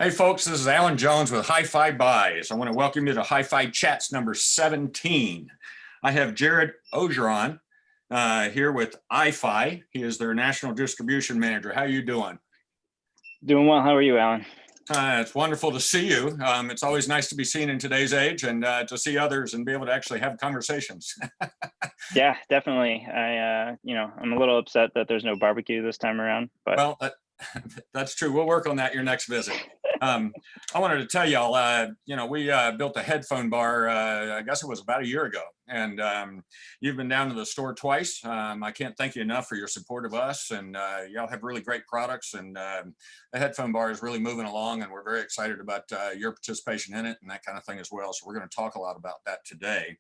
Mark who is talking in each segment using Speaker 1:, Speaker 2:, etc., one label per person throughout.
Speaker 1: Hey folks, this is Alan Jones with HiFi Buys. I want to welcome you to HiFi Chats number 17. I have Jared Orgeron here with iFi. He is their national distribution manager. How are you doing?
Speaker 2: Doing well. How are you, Alan?
Speaker 1: It's wonderful to see you. It's always nice to be seen in today's age and to see others and be able to actually have conversations.
Speaker 2: Yeah, definitely. I'm a little upset that there's no barbecue this time around, but
Speaker 1: well, that's true. We'll work on that your next visit. I wanted to tell y'all, we built a headphone bar, I guess it was about a year ago. And you've been down to the store twice. I can't thank you enough for your support of us. And y'all have really great products. And the headphone bar is really moving along. And we're very excited about your participation in it and that kind of thing as well. So we're going to talk a lot about that today.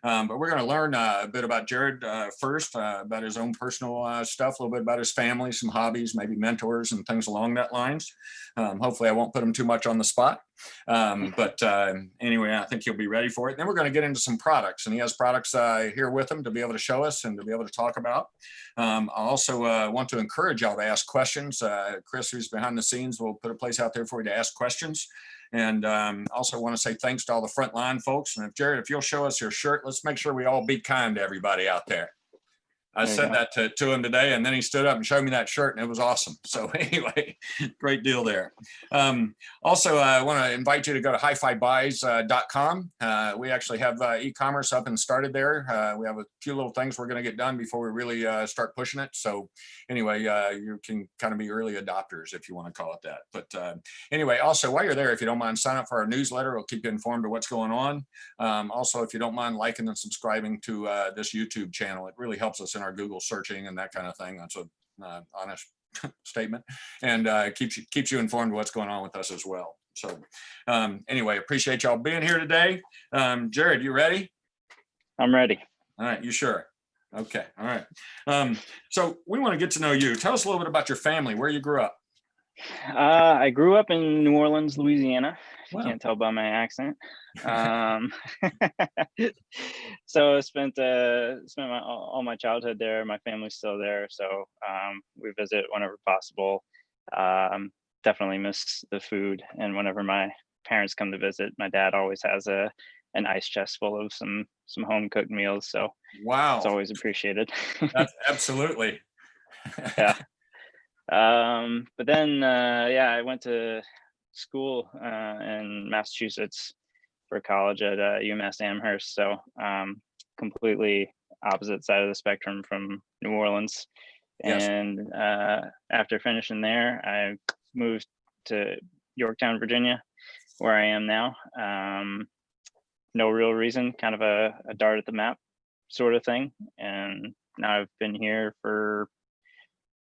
Speaker 1: But we're going to learn a bit about Jared first, about his own personal stuff, a little bit about his family, some hobbies, maybe mentors and things along that lines. Hopefully I won't put him too much on the spot. But anyway, I think he'll be ready for it. Then we're going to get into some products, and he has products here with him to be able to show us and to be able to talk about. I also want to encourage y'all to ask questions. Chris, who's behind the scenes, will put a place out there for you to ask questions. And also want to say thanks to all the frontline folks. And if Jared, if you'll show us your shirt, let's make sure we all be kind to everybody out there. I said that to him today, and then he stood up and showed me that shirt, and it was awesome. So anyway, great deal there. Also, I want to invite you to go to hifibuys.com. We actually have e-commerce up and started there. We have a few little things we're going to get done before we really start pushing it. So anyway, you can kind of be early adopters, if you want to call it that. But anyway, also, while you're there, if you don't mind, sign up for our newsletter. It'll keep you informed of what's going on. Also, if you don't mind liking and subscribing to this YouTube channel, it really helps us in our Google searching and that kind of thing. That's a honest statement, and keeps you informed of what's going on with us as well. So anyway, appreciate y'all being here today. Jared, you ready?
Speaker 2: I'm ready.
Speaker 1: All right, you sure? Okay, all right. So we want to get to know you. Tell us a little bit about your family, where you grew up.
Speaker 2: I grew up in New Orleans, Louisiana.
Speaker 1: Wow.
Speaker 2: You can't tell by my accent. So I spent all my childhood there. My family's still there, so we visit whenever possible. Definitely miss the food, and whenever my parents come to visit, my dad always has an ice chest full of some home cooked meals. So
Speaker 1: wow,
Speaker 2: it's always appreciated.
Speaker 1: That's absolutely.
Speaker 2: Yeah. But then, I went to school in Massachusetts for college at UMass Amherst. So completely opposite side of the spectrum from New Orleans.
Speaker 1: Yes.
Speaker 2: And after finishing there, I moved to Yorktown, Virginia, where I am now. No real reason, kind of a dart at the map sort of thing. And now I've been here for,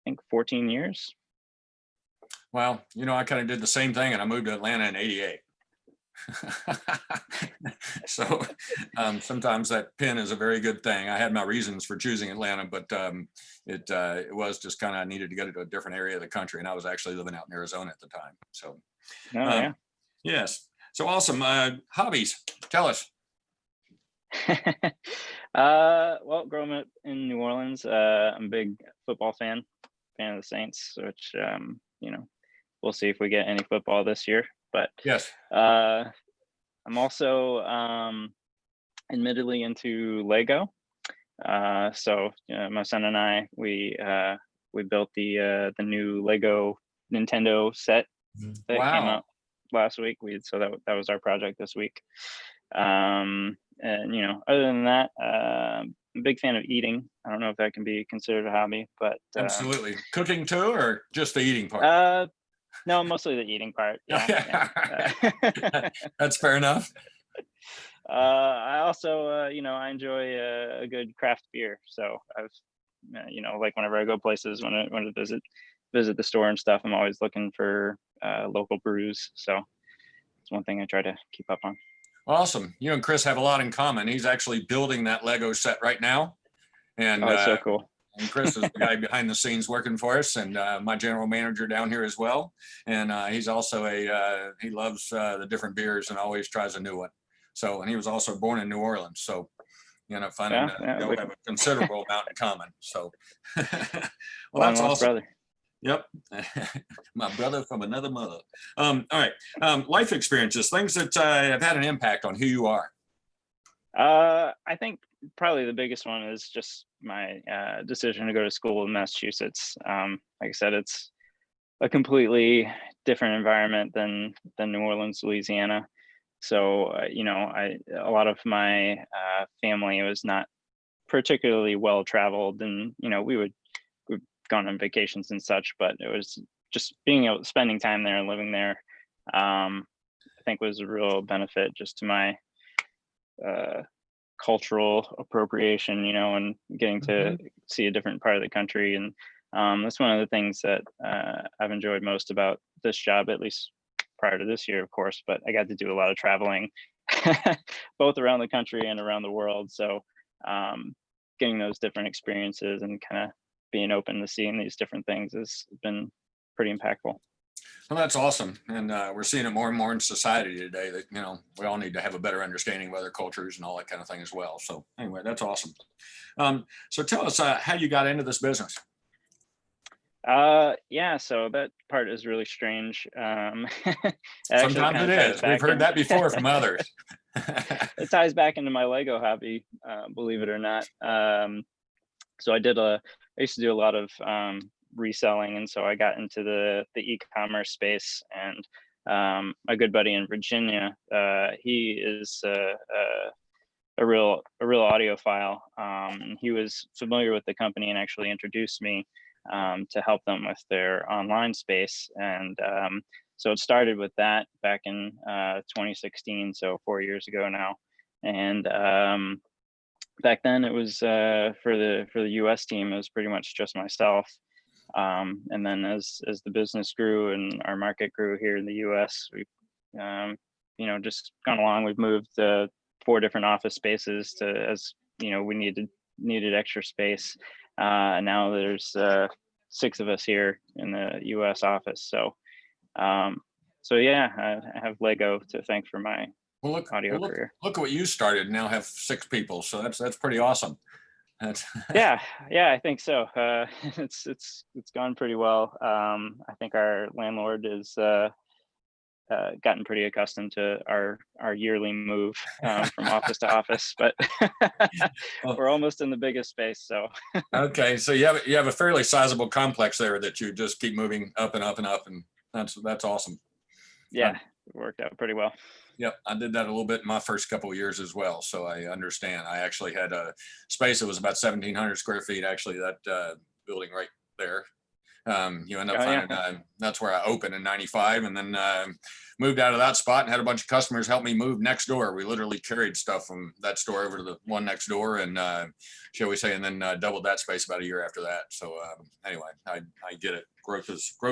Speaker 2: I think, 14 years.
Speaker 1: Well, I kind of did the same thing, and I moved to Atlanta in '88. So sometimes that pin is a very good thing. I had my reasons for choosing Atlanta, but it was just kind of, I needed to get to a different area of the country, and I was actually living out in Arizona at the time. So
Speaker 2: yeah.
Speaker 1: Yes. So awesome. Hobbies, tell us.
Speaker 2: Well, growing up in New Orleans, I'm a big football fan of the Saints, which we'll see if we get any football this year. But
Speaker 1: yes,
Speaker 2: I'm also admittedly into Lego. So my son and I, we built the new Lego Nintendo set that came out last week. So that was our project this week. And other than that, I'm a big fan of eating. I don't know if that can be considered a hobby, but
Speaker 1: absolutely. Cooking too, or just the eating part?
Speaker 2: No, mostly the eating part. Yeah.
Speaker 1: That's fair enough.
Speaker 2: I also, I enjoy a good craft beer. So I've, like whenever I go places, when I visit the store and stuff, I'm always looking for local brews. So it's one thing I try to keep up on.
Speaker 1: Awesome. You and Chris have a lot in common. He's actually building that Lego set right now. And
Speaker 2: it's so cool.
Speaker 1: And Chris is the guy behind the scenes working for us, and my general manager down here as well. And he's also he loves the different beers and always tries a new one. So, and he was also born in New Orleans. So, finding we have a considerable amount in common. So, well, that's awesome. Brother. Yep. My brother from another mother. All right. Life experiences, things that have had an impact on who you are.
Speaker 2: I think probably the biggest one is just my decision to go to school in Massachusetts. Like I said, it's a completely different environment than New Orleans, Louisiana. So a lot of my family was not particularly well traveled, and we've gone on vacations and such, but it was just spending time there and living there. I think was a real benefit just to my uh, cultural appropriation, and getting to see a different part of the country. And that's one of the things that I've enjoyed most about this job, at least prior to this year, of course. But I got to do a lot of traveling, both around the country and around the world. So getting those different experiences and kind of being open to seeing these different things has been pretty impactful.
Speaker 1: Well, that's awesome. And we're seeing it more and more in society today that, we all need to have a better understanding of other cultures and all that kind of thing as well. So anyway, that's awesome. So tell us how you got into this business.
Speaker 2: Yeah, so that part is really strange.
Speaker 1: Sometimes it is. We've heard that before from others.
Speaker 2: It ties back into my Lego hobby, believe it or not. So I used to do a lot of reselling, and so I got into the e-commerce space. And my good buddy in Virginia, he is a real audiophile. He was familiar with the company and actually introduced me to help them with their online space. And so it started with that back in 2016, so 4 years ago now. And back then it was for the US team, it was pretty much just myself. And then as the business grew and our market grew here in the US, we've just gone along. We've moved 4 different office spaces as we needed extra space. And now there's 6 of us here in the US office. So yeah, I have Lego to thank for my audio career.
Speaker 1: Look at what you started. Now have 6 people. So that's pretty awesome.
Speaker 2: Yeah, I think so. It's gone pretty well. I think our landlord is gotten pretty accustomed to our yearly move from office to office, but we're almost in the biggest space. So
Speaker 1: okay, so you have a fairly sizable complex there that you just keep moving up and up and up, and that's awesome.
Speaker 2: Yeah, it worked out pretty well.
Speaker 1: Yep, I did that a little bit in my first couple of years as well, so I understand. I actually had a space that was about 1,700 square feet. Actually, that building right there. You end up finding that's where I opened in '95, and then moved out of that spot and had a bunch of customers help me move next door. We literally carried stuff from that store over to the one next door, and shall we say, and then doubled that space about a year after that. So anyway, I get it. Growth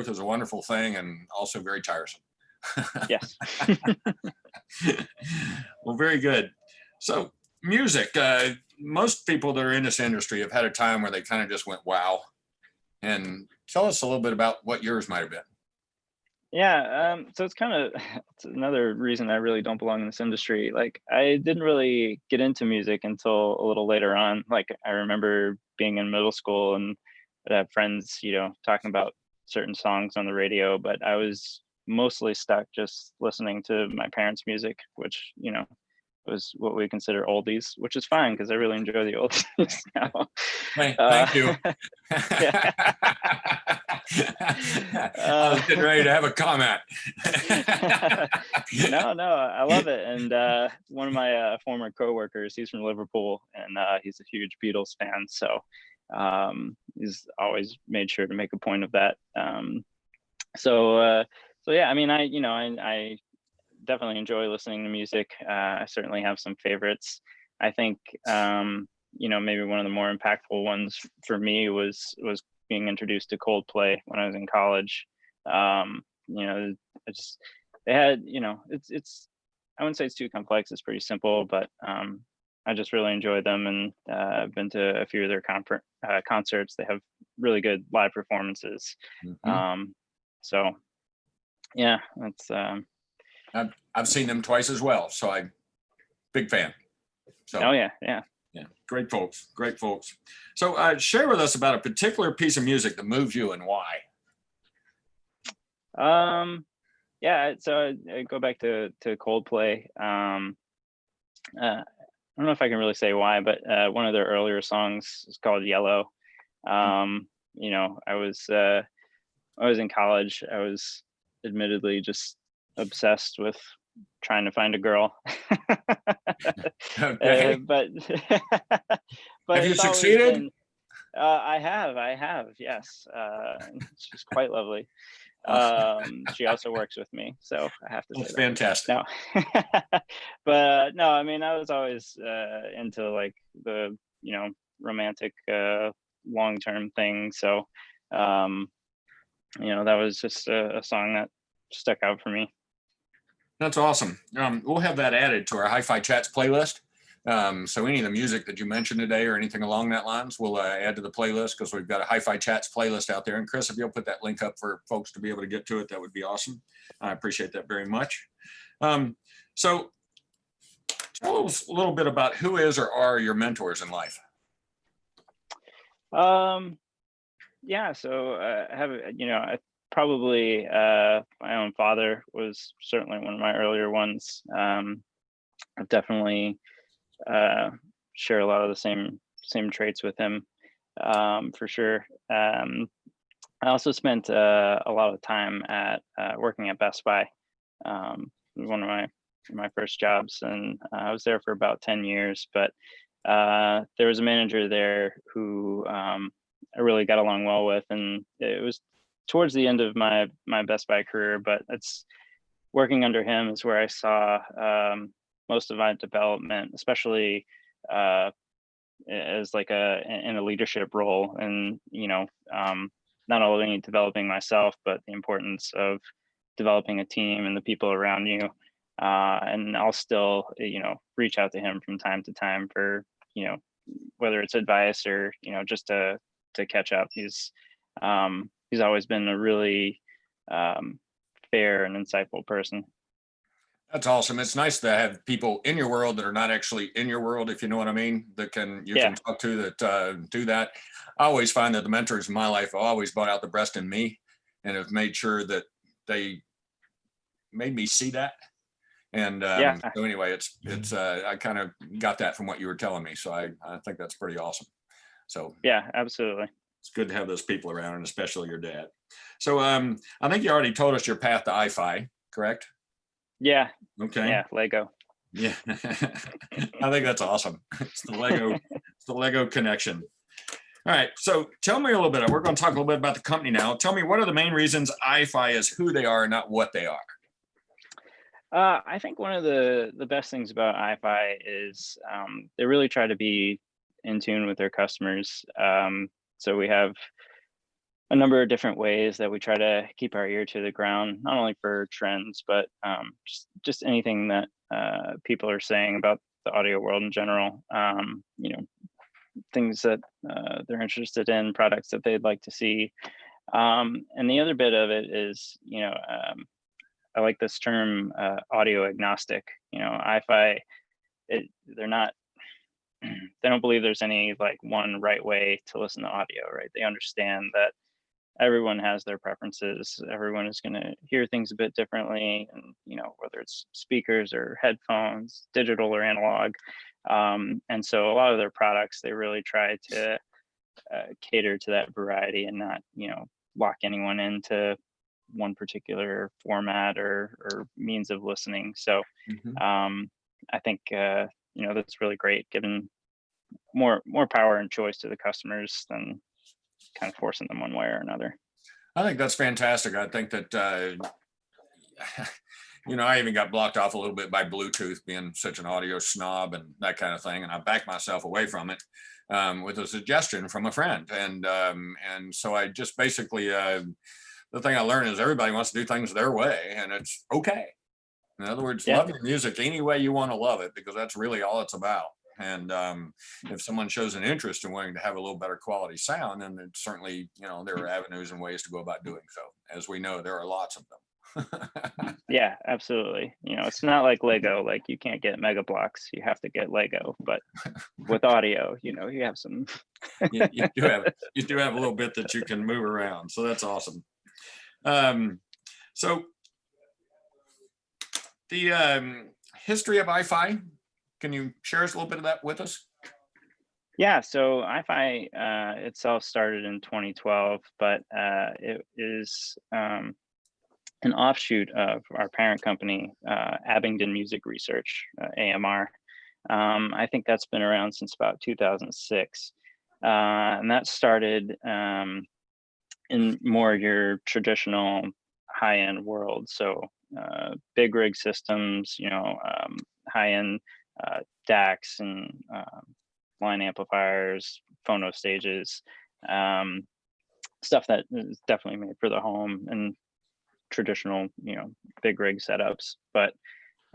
Speaker 1: is a wonderful thing, and also very tiresome.
Speaker 2: Yes.
Speaker 1: Well, very good. So music, most people that are in this industry have had a time where they kind of just went, wow. And tell us a little bit about what yours might have been.
Speaker 2: Yeah, so it's another reason I really don't belong in this industry. Like, I didn't really get into music until a little later on. Like, I remember being in middle school and I'd have friends, talking about certain songs on the radio, but I was mostly stuck just listening to my parents' music, which was what we consider oldies, which is fine because I really enjoy the oldies now.
Speaker 1: Thank you. I was getting ready to have a comment.
Speaker 2: No, I love it. And one of my former coworkers, he's from Liverpool, and he's a huge Beatles fan. So he's always made sure to make a point of that. So yeah, I mean, I definitely enjoy listening to music. I certainly have some favorites. I think maybe one of the more impactful ones for me was being introduced to Coldplay when I was in college. They had, it's I wouldn't say it's too complex. It's pretty simple, but I just really enjoy them, and I've been to a few of their concerts. They have really good live performances.
Speaker 1: Mm-hmm.
Speaker 2: So yeah, that's.
Speaker 1: I've seen them twice as well, so I'm big fan. So
Speaker 2: oh yeah,
Speaker 1: great folks. So share with us about a particular piece of music that moves you and why.
Speaker 2: Yeah, so I go back to Coldplay. I don't know if I can really say why, but one of their earlier songs is called Yellow. You know, I was in college. I was admittedly just obsessed with trying to find a girl.
Speaker 1: Okay.
Speaker 2: But but
Speaker 1: Have you
Speaker 2: it's always
Speaker 1: succeeded?
Speaker 2: been I have, yes. She's quite lovely. She also works with me, so I have to say
Speaker 1: That's
Speaker 2: that.
Speaker 1: fantastic.
Speaker 2: No, but no, I mean, I was always into like the romantic long-term thing. So, um, that was just a song that stuck out for me.
Speaker 1: That's awesome. We'll have that added to our Hi-Fi Chats playlist. So any of the music that you mentioned today or anything along that lines, we'll add to the playlist because we've got a Hi-Fi Chats playlist out there. And Chris, if you'll put that link up for folks to be able to get to it, that would be awesome. I appreciate that very much. So tell us a little bit about who is or are your mentors in life?
Speaker 2: Um, yeah, so I have, I probably my own father was certainly one of my earlier ones. I've definitely share a lot of the same traits with him, for sure. I also spent a lot of time at working at Best Buy. It was one of my first jobs, and I was there for about 10 years. But there was a manager there who I really got along well with, and it was towards the end of my Best Buy career. But it's working under him is where I saw most of my development, especially as like in a leadership role, and not only developing myself, but the importance of developing a team and the people around you. And I'll still reach out to him from time to time for whether it's advice or just to catch up. He's always been a really fair and insightful person.
Speaker 1: That's awesome. It's nice to have people in your world that are not actually in your world, if you know what I mean, that you
Speaker 2: Yeah.
Speaker 1: can talk to that do that. I always find that the mentors in my life have always brought out the best in me and have made sure that they made me see that. And
Speaker 2: Yeah.
Speaker 1: so anyway, it's I kind of got that from what you were telling me. So I think that's pretty awesome. So
Speaker 2: Yeah, absolutely.
Speaker 1: it's good to have those people around, and especially your dad. So I think you already told us your path to iFi, correct?
Speaker 2: Yeah.
Speaker 1: Okay.
Speaker 2: Yeah. Lego.
Speaker 1: Yeah. I think that's awesome. It's the Lego connection. All right. So tell me a little bit. We're going to talk a little bit about the company now. Tell me, what are the main reasons iFi is who they are, not what they are?
Speaker 2: I think one of the best things about iFi is they really try to be in tune with their customers. So we have a number of different ways that we try to keep our ear to the ground, not only for trends, but just anything that people are saying about the audio world in general. Things that they're interested in, products that they'd like to see. And the other bit of it is, I like this term, audio agnostic. iFi, they're not, they don't believe there's any like one right way to listen to audio, right? They understand that everyone has their preferences. Everyone is going to hear things a bit differently, and whether it's speakers or headphones, digital or analog. And so a lot of their products, they really try to cater to that variety and not lock anyone into one particular format or means of listening. So I think that's really great, giving more power and choice to the customers than kind of forcing them one way or another.
Speaker 1: I think that's fantastic. I think that I even got blocked off a little bit by Bluetooth, being such an audio snob and that kind of thing, and I backed myself away from it with a suggestion from a friend, and so I just basically the thing I learned is everybody wants to do things their way, and it's okay. In other words,
Speaker 2: Yeah.
Speaker 1: love your music any way you want to love it, because that's really all it's about. And if someone shows an interest in wanting to have a little better quality sound, then it's certainly, there are avenues and ways to go about doing so. As we know, there are lots of them.
Speaker 2: Yeah, absolutely. It's not like Lego, like you can't get Mega Blocks, you have to get Lego. But with audio, you have some.
Speaker 1: you do have a little bit that you can move around. So that's awesome. So the history of iFi, can you share us a little bit of that with us?
Speaker 2: Yeah, so iFi itself started in 2012, but it is an offshoot of our parent company, Abingdon Music Research, AMR. I think that's been around since about 2006. And that started in more your traditional high-end world. So big rig systems, high-end DACs and line amplifiers, phono stages, stuff that is definitely made for the home and traditional, big rig setups. But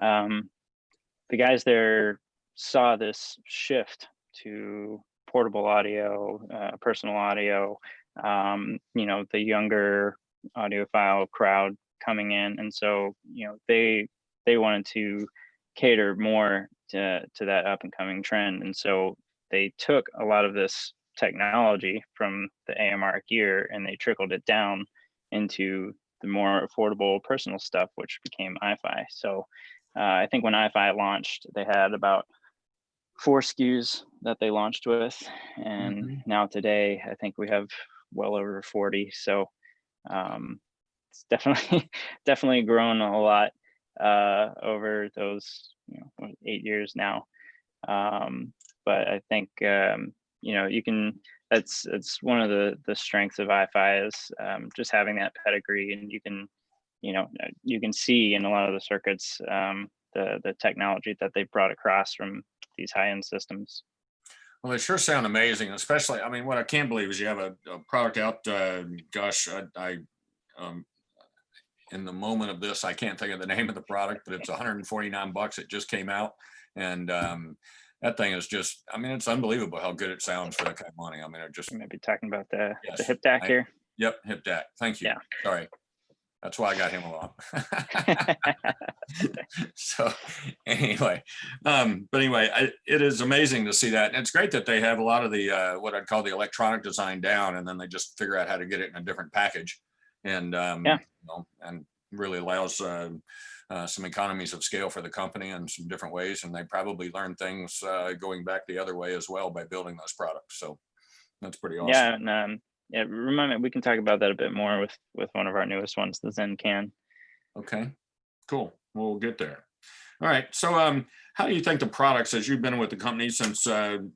Speaker 2: the guys there saw this shift to portable audio, personal audio, the younger audiophile crowd coming in, and so they wanted to cater more to that up and coming trend, and so they took a lot of this technology from the AMR gear and they trickled it down into the more affordable personal stuff, which became iFi. So I think when iFi launched, they had about 4 SKUs that they launched with, and now today I think we have well over 40. So it's definitely definitely grown a lot over those 8 years now. But I think you can. It's one of the strengths of iFi is just having that pedigree, and you can see in a lot of the circuits the technology that they brought across from these high-end systems.
Speaker 1: Well, they sure sound amazing, especially, I mean, what I can't believe is you have a product out, gosh, I in the moment of this, I can't think of the name of the product, but it's $149. It just came out. And that thing is just, I mean, it's unbelievable how good it sounds for that kind of money. I mean, it just.
Speaker 2: You may be talking about the
Speaker 1: Yes,
Speaker 2: hip DAC here.
Speaker 1: Yep, hip DAC. Thank you.
Speaker 2: Yeah.
Speaker 1: Sorry. That's why I got him along. So anyway, it is amazing to see that. And it's great that they have a lot of the, what I'd call the electronic design down, and then they just figure out how to get it in a different package. And, and really allows some economies of scale for the company in some different ways. And they probably learned things going back the other way as well by building those products. So that's pretty awesome.
Speaker 2: Yeah, and remind me, we can talk about that a bit more with one of our newest ones, the Zen Can.
Speaker 1: Okay, cool. We'll get there. All right. So how do you think the products, as you've been with the company since, 16,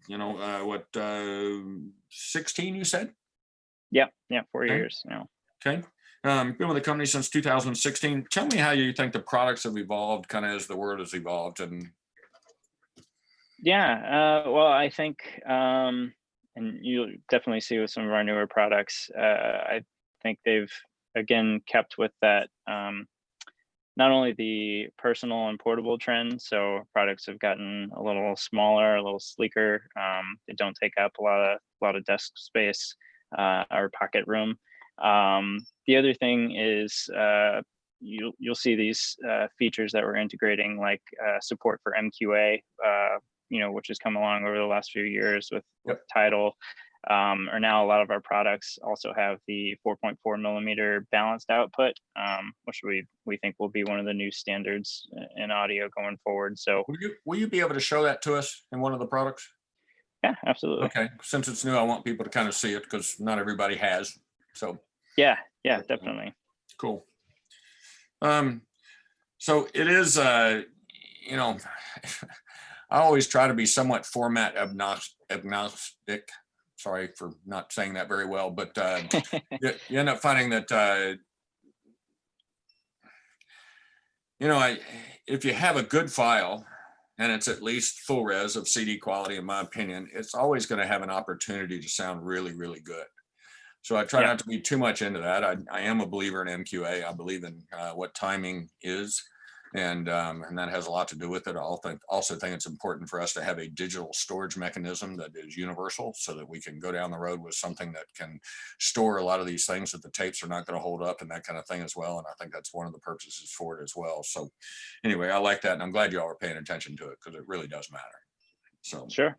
Speaker 1: you said?
Speaker 2: Yeah, 4 years now.
Speaker 1: Okay. Been with the company since 2016. Tell me how you think the products have evolved kind of as the world has evolved. And
Speaker 2: yeah, well, I think, and you'll definitely see with some of our newer products, I think they've, again, kept with that, not only the personal and portable trend, so products have gotten a little smaller, a little sleeker. They don't take up a lot of desk space or pocket room. The other thing is you'll see these features that we're integrating, like support for MQA, which has come along over the last few years with Tidal. Or now a lot of our products also have the 4.4 millimeter balanced output, which we think will be one of the new standards in audio going forward. So
Speaker 1: will you be able to show that to us in one of the products?
Speaker 2: Yeah, absolutely.
Speaker 1: Okay, since it's new, I want people to kind of see it because not everybody has. So
Speaker 2: yeah, definitely.
Speaker 1: Cool. So it is, I always try to be somewhat format agnostic. Sorry for not saying that very well, but you end up finding that, if you have a good file and it's at least full res of CD quality, in my opinion, it's always going to have an opportunity to sound really, really good. So I try not to be too much into that. I am a believer in MQA. I believe in what timing is, and that has a lot to do with it. I also think it's important for us to have a digital storage mechanism that is universal, so that we can go down the road with something that can store a lot of these things that the tapes are not going to hold up and that kind of thing as well. And I think that's one of the purposes for it as well. So anyway, I like that, and I'm glad y'all are paying attention to it because it really does matter. So
Speaker 2: sure.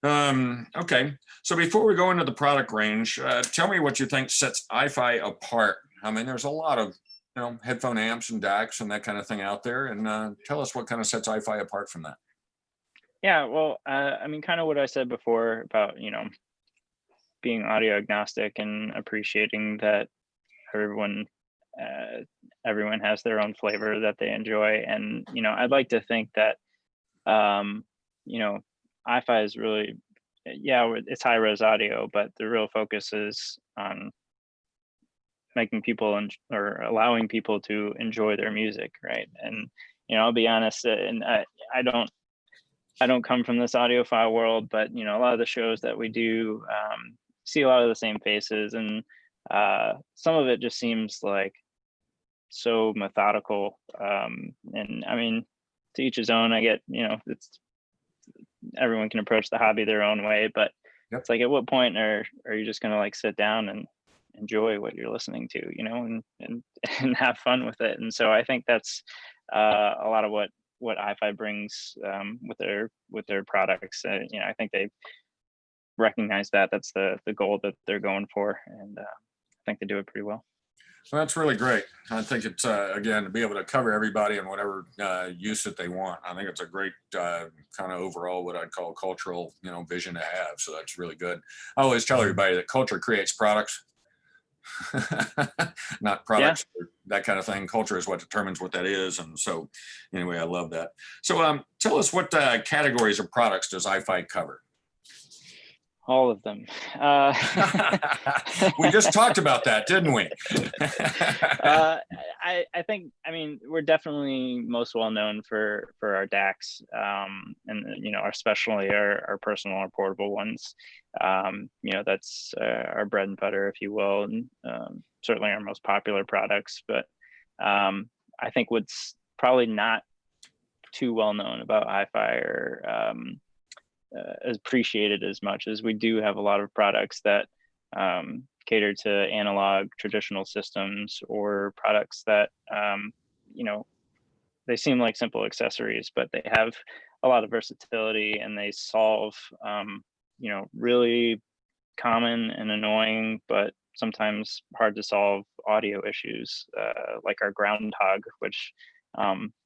Speaker 1: Okay, so before we go into the product range, tell me what you think sets iFi apart. I mean, there's a lot of headphone amps and DACs and that kind of thing out there, and tell us what kind of sets iFi apart from that.
Speaker 2: Yeah, well, I mean, kind of what I said before about, being audio agnostic and appreciating that everyone everyone has their own flavor that they enjoy. And, I'd like to think that, iFi is really, yeah, it's high res audio, but the real focus is on making people or allowing people to enjoy their music, right? And I'll be honest, and I don't come from this audiophile world, but a lot of the shows that we do, see a lot of the same faces, and some of it just seems like so methodical. And I mean, to each his own. I get, it's everyone can approach the hobby their own way, but
Speaker 1: Yep.
Speaker 2: it's like, at what point are you just gonna like sit down and enjoy what you're listening to, and have fun with it? And so I think that's a lot of what iFi brings with their products. I think they recognize that that's the goal that they're going for, and I think they do it pretty well.
Speaker 1: So that's really great. I think it's, again, to be able to cover everybody and whatever use that they want. I think it's a great kind of overall what I'd call cultural, vision to have. So that's really good. I always tell everybody that culture creates products, not products, or that kind of thing. Culture is what determines what that is. And so anyway, I love that. So tell us, what categories of products does iFi cover?
Speaker 2: All of them.
Speaker 1: We just talked about that, didn't we?
Speaker 2: I think, we're definitely most well known for our DACs, and especially our personal or portable ones. That's our bread and butter, if you will, and certainly our most popular products. But I think what's probably not too well known about iFi, or appreciated as much, as we do have a lot of products that cater to analog traditional systems, or products that they seem like simple accessories, but they have a lot of versatility, and they solve really common and annoying but sometimes hard to solve audio issues, like our groundhog, which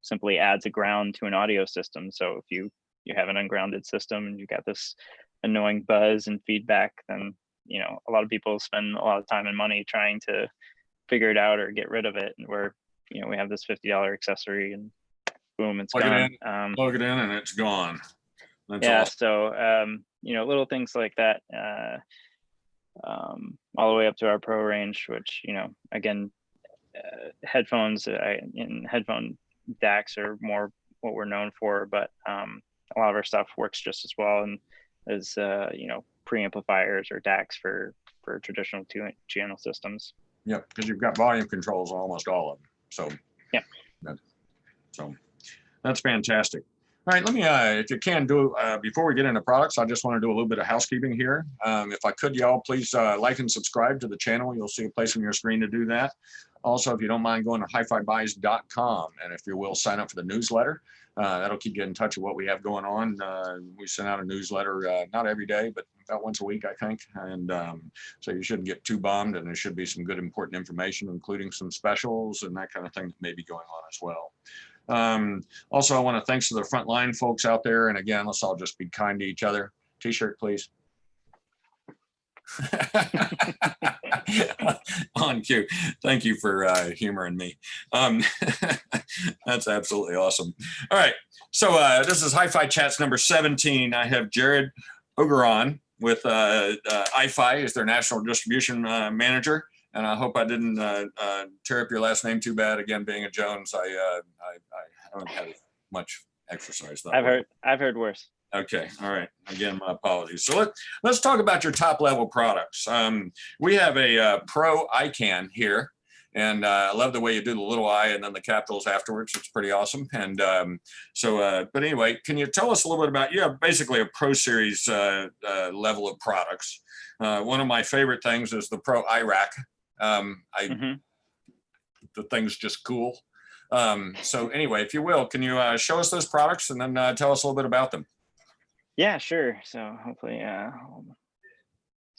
Speaker 2: simply adds a ground to an audio system. So if you have an ungrounded system and you got this annoying buzz and feedback, then a lot of people spend a lot of time and money trying to figure it out or get rid of it, and we have this $50 accessory, and boom, it's gone.
Speaker 1: Plug it in and it's gone. That's
Speaker 2: yeah,
Speaker 1: awesome.
Speaker 2: So little things like that, all the way up to our pro range, which again, headphones and headphone DACs are more what we're known for, but a lot of our stuff works just as well, and as preamplifiers or DACs for traditional two-channel systems.
Speaker 1: Yep, because you've got volume controls on almost all of them. So
Speaker 2: yeah,
Speaker 1: so that's fantastic. All right, let me, if you can do, before we get into products, I just want to do a little bit of housekeeping here. If I could, y'all, please like and subscribe to the channel. You'll see a place on your screen to do that. Also, if you don't mind going to hifibuys.com, and if you will, sign up for the newsletter. That'll keep you in touch with what we have going on. We send out a newsletter, not every day, but about once a week, I think. And so you shouldn't get too bummed, and there should be some good, important information, including some specials and that kind of thing that may be going on as well. Also, I want to thanks to the frontline folks out there. And again, let's all just be kind to each other. T-shirt, please. On cue. Thank you for humoring me. That's absolutely awesome. All right. So this is Hi-Fi Chats number 17. I have Jared Orgeron with iFi as their national distribution manager. And I hope I didn't tear up your last name too bad. Again, being a Jones, I haven't had much exercise.
Speaker 2: I've heard worse.
Speaker 1: Okay, all right. Again, my apologies. So let's talk about your top level products. We have a Pro XCAN here, and I love the way you do the little I and then the capitals afterwards. It's pretty awesome. And but anyway, can you tell us a little bit about, you have basically a Pro Series level of products. One of my favorite things is the Pro iRack. The thing's just cool. So anyway, if you will, can you show us those products and then tell us a little bit about them?
Speaker 2: Yeah, sure. So hopefully I'll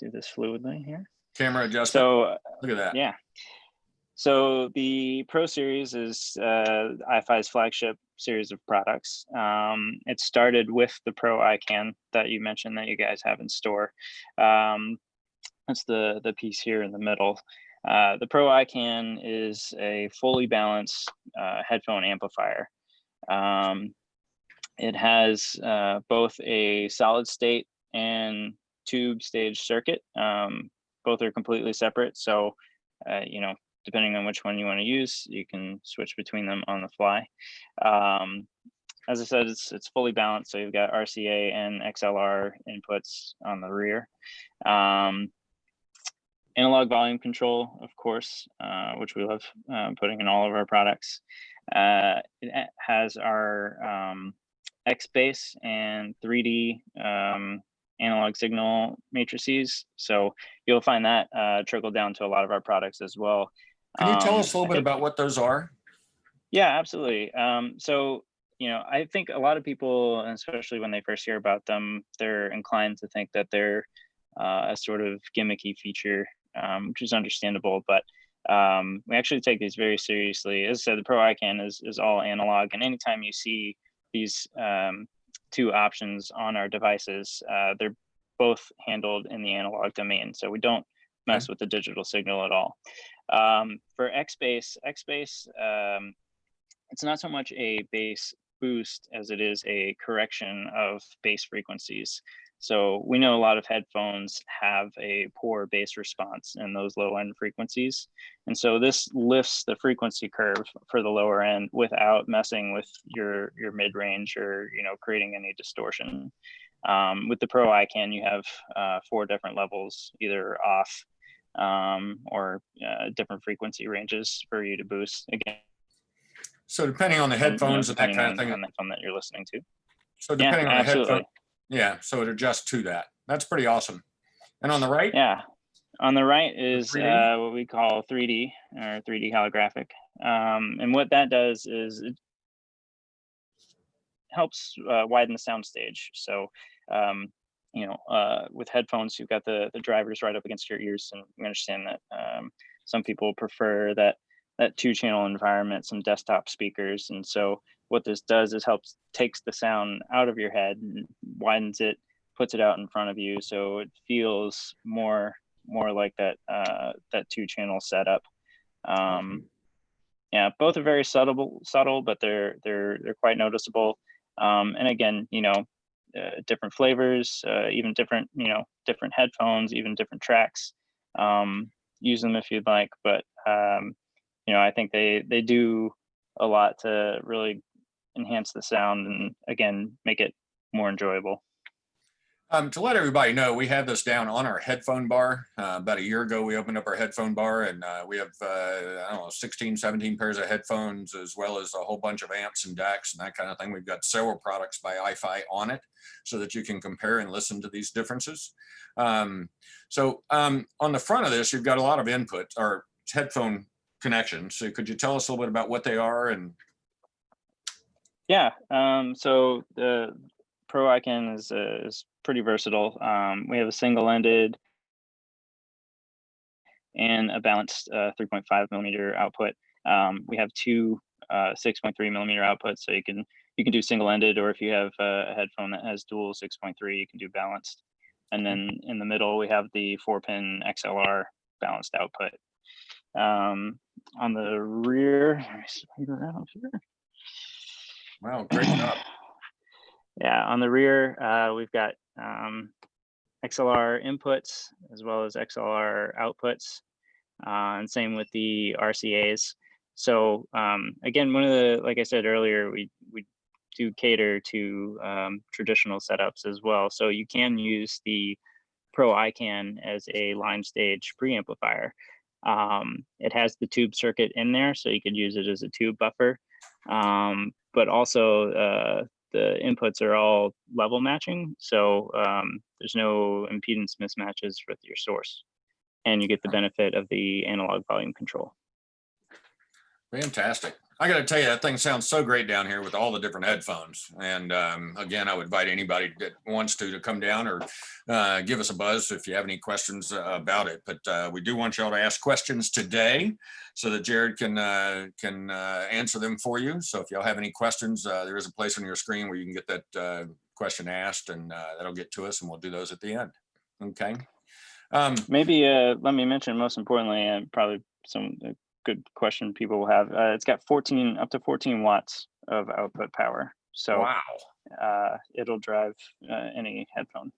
Speaker 2: do this fluidly here.
Speaker 1: Camera adjustment.
Speaker 2: So
Speaker 1: look at that.
Speaker 2: Yeah. So the Pro Series is iFi's flagship series of products. It started with the Pro iCAN that you mentioned that you guys have in store. That's the piece here in the middle. The Pro iCAN is a fully balanced headphone amplifier. It has both a solid state and tube stage circuit. Both are completely separate. So, you know, depending on which one you want to use, you can switch between them on the fly. As I said, it's fully balanced. So you've got RCA and XLR inputs on the rear. Analog volume control, of course, which we love putting in all of our products. It has our X-Base and 3D analog signal matrices. So you'll find that trickle down to a lot of our products as well.
Speaker 1: Can you tell us a little bit about what those are?
Speaker 2: Yeah, absolutely. So, you know, I think a lot of people, especially when they first hear about them, they're inclined to think that they're a sort of gimmicky feature, which is understandable, but we actually take these very seriously. As I said, the Pro iCAN is all analog, and anytime you see these two options on our devices, they're both handled in the analog domain. So we don't mess with the digital signal at all. For X-Base, it's not so much a bass boost as it is a correction of bass frequencies. So we know a lot of headphones have a poor bass response in those low end frequencies. And so this lifts the frequency curve for the lower end without messing with your mid-range or, you know, creating any distortion. With the Pro iCAN, you have 4 different levels, either off or different frequency ranges for you to boost again.
Speaker 1: So depending on the headphones and that kind of thing.
Speaker 2: On the phone that you're listening to.
Speaker 1: So depending on the
Speaker 2: absolutely.
Speaker 1: headphone. Yeah, so it adjusts to that. That's pretty awesome. And on the right?
Speaker 2: Yeah, on the right is what we call 3D or 3D holographic. And what that does is it helps widen the sound stage. So, you know, with headphones, you've got the drivers right up against your ears, and we understand that some people prefer that 2-channel environment, some desktop speakers. And so what this does is helps takes the sound out of your head and widens it, puts it out in front of you, so it feels more like that 2-channel setup. Yeah, both are very subtle, but they're quite noticeable. And again, you know, different flavors, even different, you know, different headphones, even different tracks. Use them if you'd like, but you know, I think they do a lot to really enhance the sound and, again, make it more enjoyable.
Speaker 1: To let everybody know, we had this down on our headphone bar. About a year ago, we opened up our headphone bar, and we have, I don't know, 16, 17 pairs of headphones, as well as a whole bunch of amps and DACs and that kind of thing. We've got several products by iFi on it so that you can compare and listen to these differences. So on the front of this, you've got a lot of input or headphone connections. So could you tell us a little bit about what they are? And
Speaker 2: yeah, so the Pro iCAN is pretty versatile. We have a single-ended and a balanced 3.5 millimeter output. We have 2 6.3 millimeter outputs, so you can do single-ended, or if you have a headphone that has dual 6.3, you can do balanced. And then in the middle, we have the 4-pin XLR balanced output. On the rear, let me slide around here.
Speaker 1: Wow, great job.
Speaker 2: Yeah, on the rear, we've got XLR inputs as well as XLR outputs, and same with the RCAs. So again, one of the, like I said earlier, we do cater to traditional setups as well. So you can use the Pro iCAN as a line stage preamplifier. It has the tube circuit in there, so you could use it as a tube buffer. But also the inputs are all level matching, so there's no impedance mismatches with your source, and you get the benefit of the analog volume control.
Speaker 1: Fantastic. I got to tell you, that thing sounds so great down here with all the different headphones. And again, I would invite anybody that wants to come down or give us a buzz if you have any questions about it. But we do want y'all to ask questions today so that Jared can answer them for you. So if y'all have any questions, there is a place on your screen where you can get that question asked, and that'll get to us, and we'll do those at the end. Okay.
Speaker 2: Maybe let me mention, most importantly, and probably some good question people will have. It's got up to 14 watts of output power. So
Speaker 1: wow.
Speaker 2: It'll drive any headphone.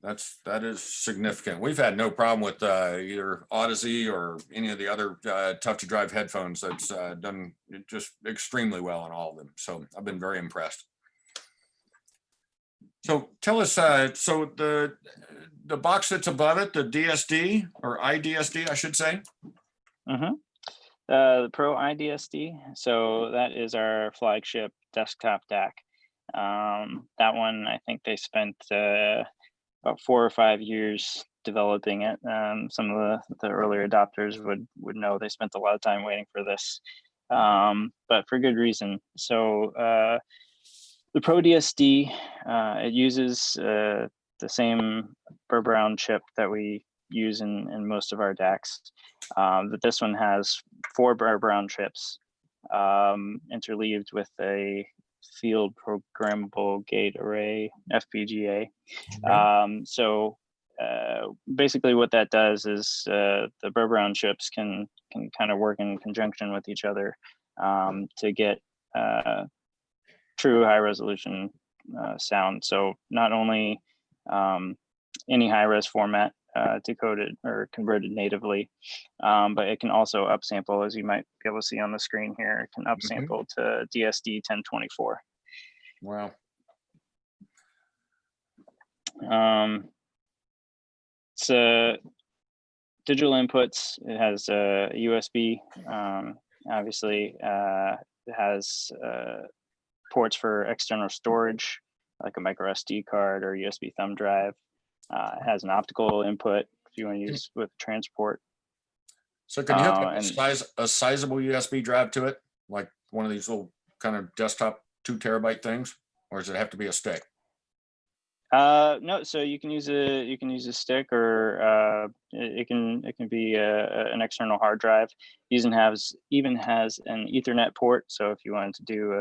Speaker 1: That is significant. We've had no problem with either Odyssey or any of the other tough to drive headphones. That's done just extremely well on all of them. So I've been very impressed. So tell us, so the box that's above it, the DSD or IDSD, I should say.
Speaker 2: Mm-hmm. The ProIDSD. So that is our flagship desktop DAC. That one, I think they spent about 4 or 5 years developing it. Some of the earlier adopters would know they spent a lot of time waiting for this, but for good reason. So the ProIDSD, it uses the same Burr Brown chip that we use in most of our DACs. But this one has 4 Burr Brown chips interleaved with a field programmable gate array FPGA. So basically what that does is the Burr Brown chips can kind of work in conjunction with each other to get true high resolution sound. So not only any high res format decoded or converted natively, but it can also upsample, as you might be able to see on the screen here. It can upsample to DSD 1024.
Speaker 1: Wow.
Speaker 2: It's digital inputs. It has a USB. Obviously, it has ports for external storage, like a micro SD card or USB thumb drive. It has an optical input if you want to use with transport.
Speaker 1: So can you hook up a sizable USB drive to it, like one of these little kind of desktop 2 terabyte things, or does it have to be a stick?
Speaker 2: No, so you can use a stick, or it can be an external hard drive. Even has an Ethernet port. So if you wanted to do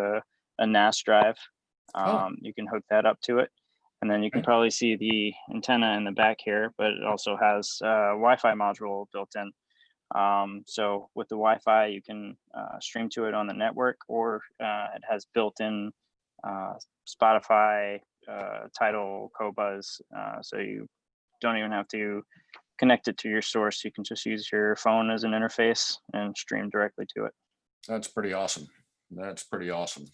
Speaker 2: a NAS drive, you can hook that up to it. And then you can probably see the antenna in the back here, but it also has a Wi-Fi module built in. So with the Wi-Fi, you can stream to it on the network, or it has built-in Spotify, Tidal, Qobuz, so you don't even have to connect it to your source. You can just use your phone as an interface and stream directly to it. That's
Speaker 1: pretty awesome. That's pretty awesome.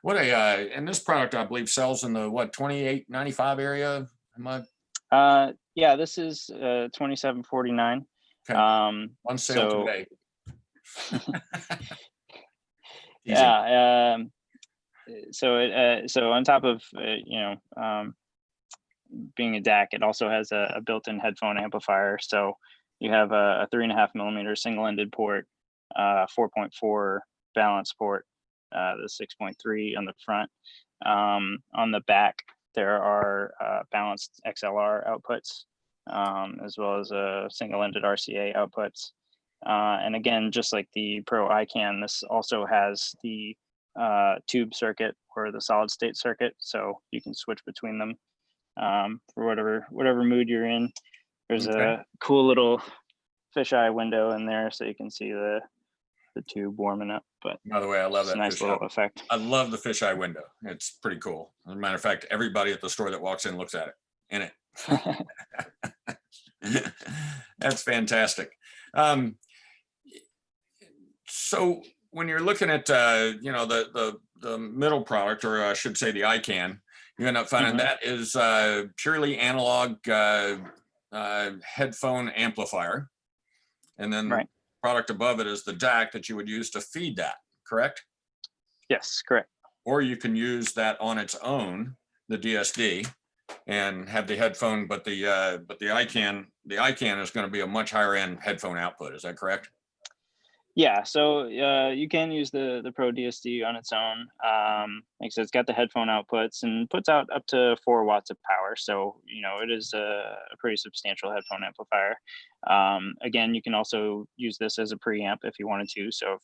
Speaker 1: What and this product, I believe, sells in the $28.95 area.
Speaker 2: Yeah, this is $27.49.
Speaker 1: Okay. On sale today.
Speaker 2: Yeah. So on top of being a DAC, it also has a built-in headphone amplifier. So you have a 3.5 millimeter single-ended port, 4.4 balance port, the 6.3 on the front. On the back, there are balanced XLR outputs, as well as single-ended RCA outputs. And again, just like the Pro iCAN, this also has the tube circuit or the solid state circuit, so you can switch between them for whatever mood you're in. There's a cool little fisheye window in there, so you can see the tube warming up. But
Speaker 1: by the way, I love that
Speaker 2: nice little effect.
Speaker 1: I love the fisheye window. It's pretty cool. As a matter of fact, everybody at the store that walks in looks at it. In it. That's fantastic. So when you're looking at the middle product, or I should say the iCAN, you end up finding that is purely analog headphone amplifier, and then the product above it is the DAC that you would use to feed that. Correct?
Speaker 2: Yes, correct.
Speaker 1: Or you can use that on its own, the DSD, and have the headphone, but the iCAN is going to be a much higher end headphone output. Is that correct?
Speaker 2: Yeah, so you can use the ProIDSD on its own. Like I said, it's got the headphone outputs and puts out up to 4 watts of power. So it is a pretty substantial headphone amplifier. Again, you can also use this as a preamp if you wanted to. So if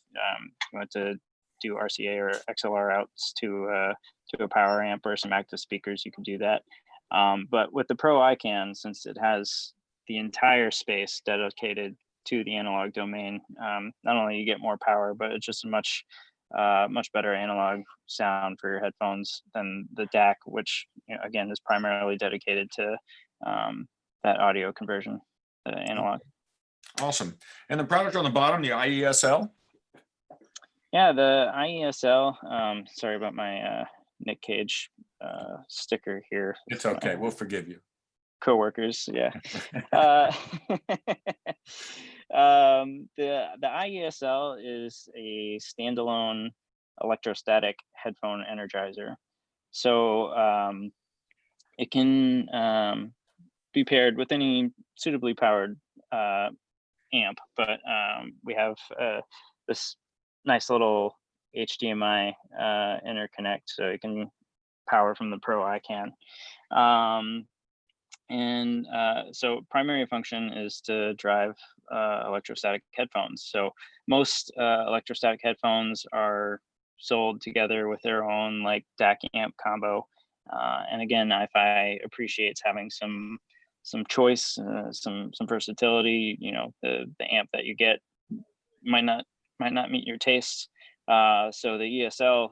Speaker 2: you want to do RCA or XLR outs to a power amp or some active speakers, you can do that. But with the Pro iCAN, since it has the entire space dedicated to the analog domain, not only you get more power, but it's just a much better analog sound for your headphones than the DAC, which again is primarily dedicated to that audio conversion, the analog.
Speaker 1: Awesome. And the product on the bottom, the IESL.
Speaker 2: Yeah, the IESL. Sorry about my Nick Cage sticker here.
Speaker 1: It's okay. We'll forgive you.
Speaker 2: Coworkers, yeah. The IESL is a standalone electrostatic headphone energizer. So it can be paired with any suitably powered amp, but we have this nice little HDMI interconnect, so it can power from the Pro iCAN. And so primary function is to drive electrostatic headphones. So most electrostatic headphones are sold together with their own like DAC amp combo. And again, iFi appreciates having some choice, some versatility. The amp that you get might not meet your tastes. So the ESL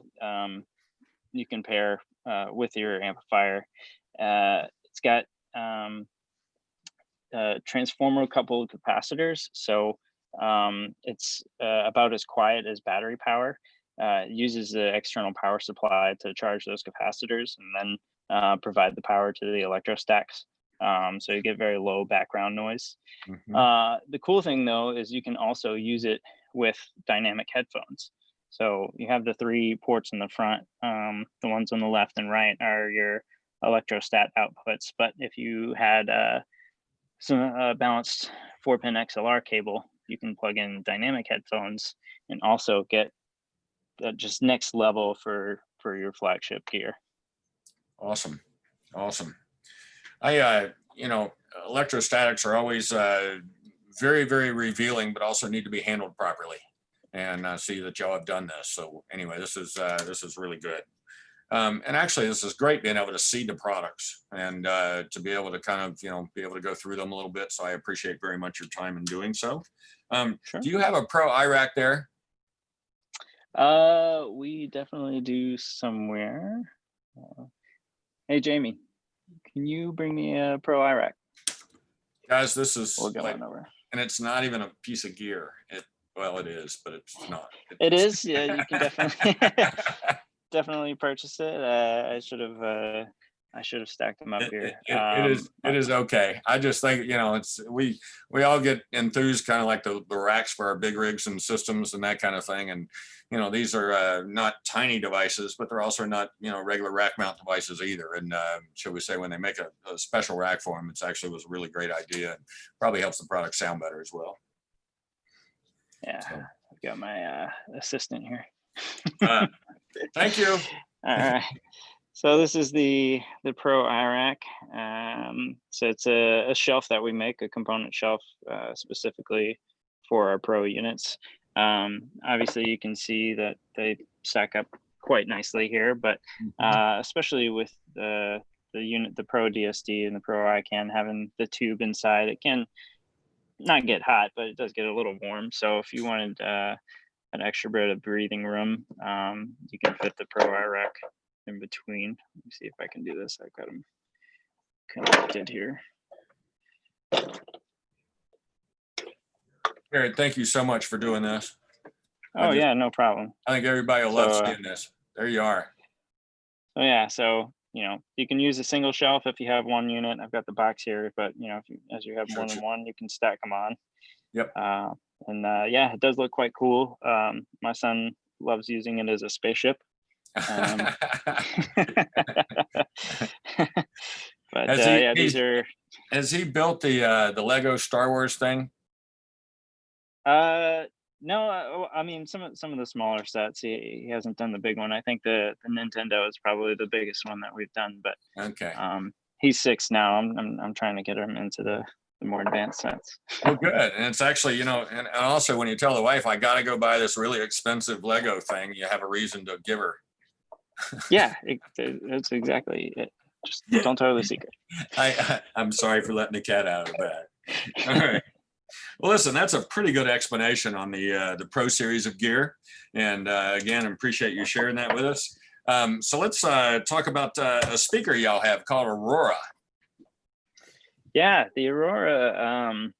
Speaker 2: you can pair with your amplifier. It's got transformer coupled capacitors, so it's about as quiet as battery power. It uses the external power supply to charge those capacitors and then provide the power to the electrostacks. So you get very low background noise. The cool thing though is you can also use it with dynamic headphones. So you have the 3 ports in the front. The ones on the left and right are your electrostat outputs, but if you had some balanced 4-pin XLR cable, you can plug in dynamic headphones and also get just next level for your flagship gear.
Speaker 1: Awesome. I electrostatics are always very, very revealing, but also need to be handled properly. And I see that y'all have done this. So anyway, this is really good. And actually, this is great being able to see the products and to be able to kind of, be able to go through them a little bit. So I appreciate very much your time in doing so.
Speaker 2: Sure.
Speaker 1: Do you have a Pro iRack there?
Speaker 2: We definitely do somewhere. Hey, Jamie, can you bring me a Pro iRack?
Speaker 1: Guys, this is
Speaker 2: We'll go on over.
Speaker 1: And it's not even a piece of gear. Well, it is, but it's not.
Speaker 2: It is. Yeah, you can definitely definitely purchase it. I should have stacked them up here.
Speaker 1: It is okay. I just think it's we all get enthused, kind of like the racks for our big rigs and systems and that kind of thing. And these are not tiny devices, but they're also not regular rack mount devices either. And shall we say, when they make a special rack for them, it's actually was a really great idea and probably helps the product sound better as well.
Speaker 2: Yeah, so. I've got my assistant here.
Speaker 1: Thank you.
Speaker 2: All right. So this is the Pro iRack. So it's a shelf that we make, a component shelf specifically for our Pro units. Obviously, you can see that they stack up quite nicely here, but especially with the unit, the ProIDSD and the Pro iCAN having the tube inside, it can not get hot, but it does get a little warm. So if you wanted an extra bit of breathing room, you can fit the Pro iRack in between. Let me see if I can do this. I've got them connected here.
Speaker 1: Garrett, thank you so much for doing this.
Speaker 2: Oh yeah, no problem.
Speaker 1: I think everybody will love seeing this. There you are.
Speaker 2: So yeah, so you can use a single shelf if you have one unit. I've got the box here, but as you have more than one, you can stack them on.
Speaker 1: Yep.
Speaker 2: And yeah, it does look quite cool. My son loves using it as a spaceship. But yeah, these are.
Speaker 1: Has he built the Lego Star Wars thing?
Speaker 2: No, I mean some of the smaller sets. He hasn't done the big one. I think the Nintendo is probably the biggest one that we've done. But
Speaker 1: Okay.
Speaker 2: he's 6 now. I'm trying to get him into the more advanced sets.
Speaker 1: Well, good. And it's actually, and also when you tell the wife, I got to go buy this really expensive Lego thing, you have a reason to give her.
Speaker 2: Yeah, it's exactly it. Just don't tell her the secret.
Speaker 1: I'm sorry for letting the cat out of the bag. All right. Well, listen, that's a pretty good explanation on the Pro series of gear. And again, I appreciate you sharing that with us. So let's talk about a speaker y'all have called Aurora.
Speaker 2: Yeah, the Aurora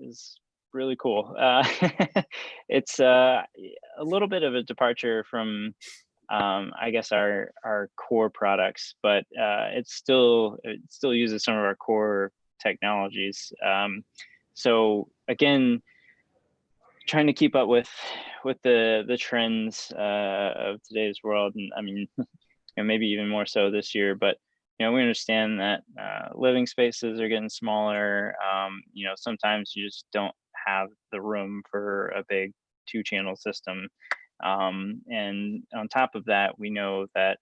Speaker 2: is really cool. It's a little bit of a departure from, I guess, our core products, but it still uses some of our core technologies. So again, trying to keep up with the trends of today's world, and I mean, maybe even more so this year. But we understand that living spaces are getting smaller. Sometimes you just don't have the room for a big 2-channel system. And on top of that, we know that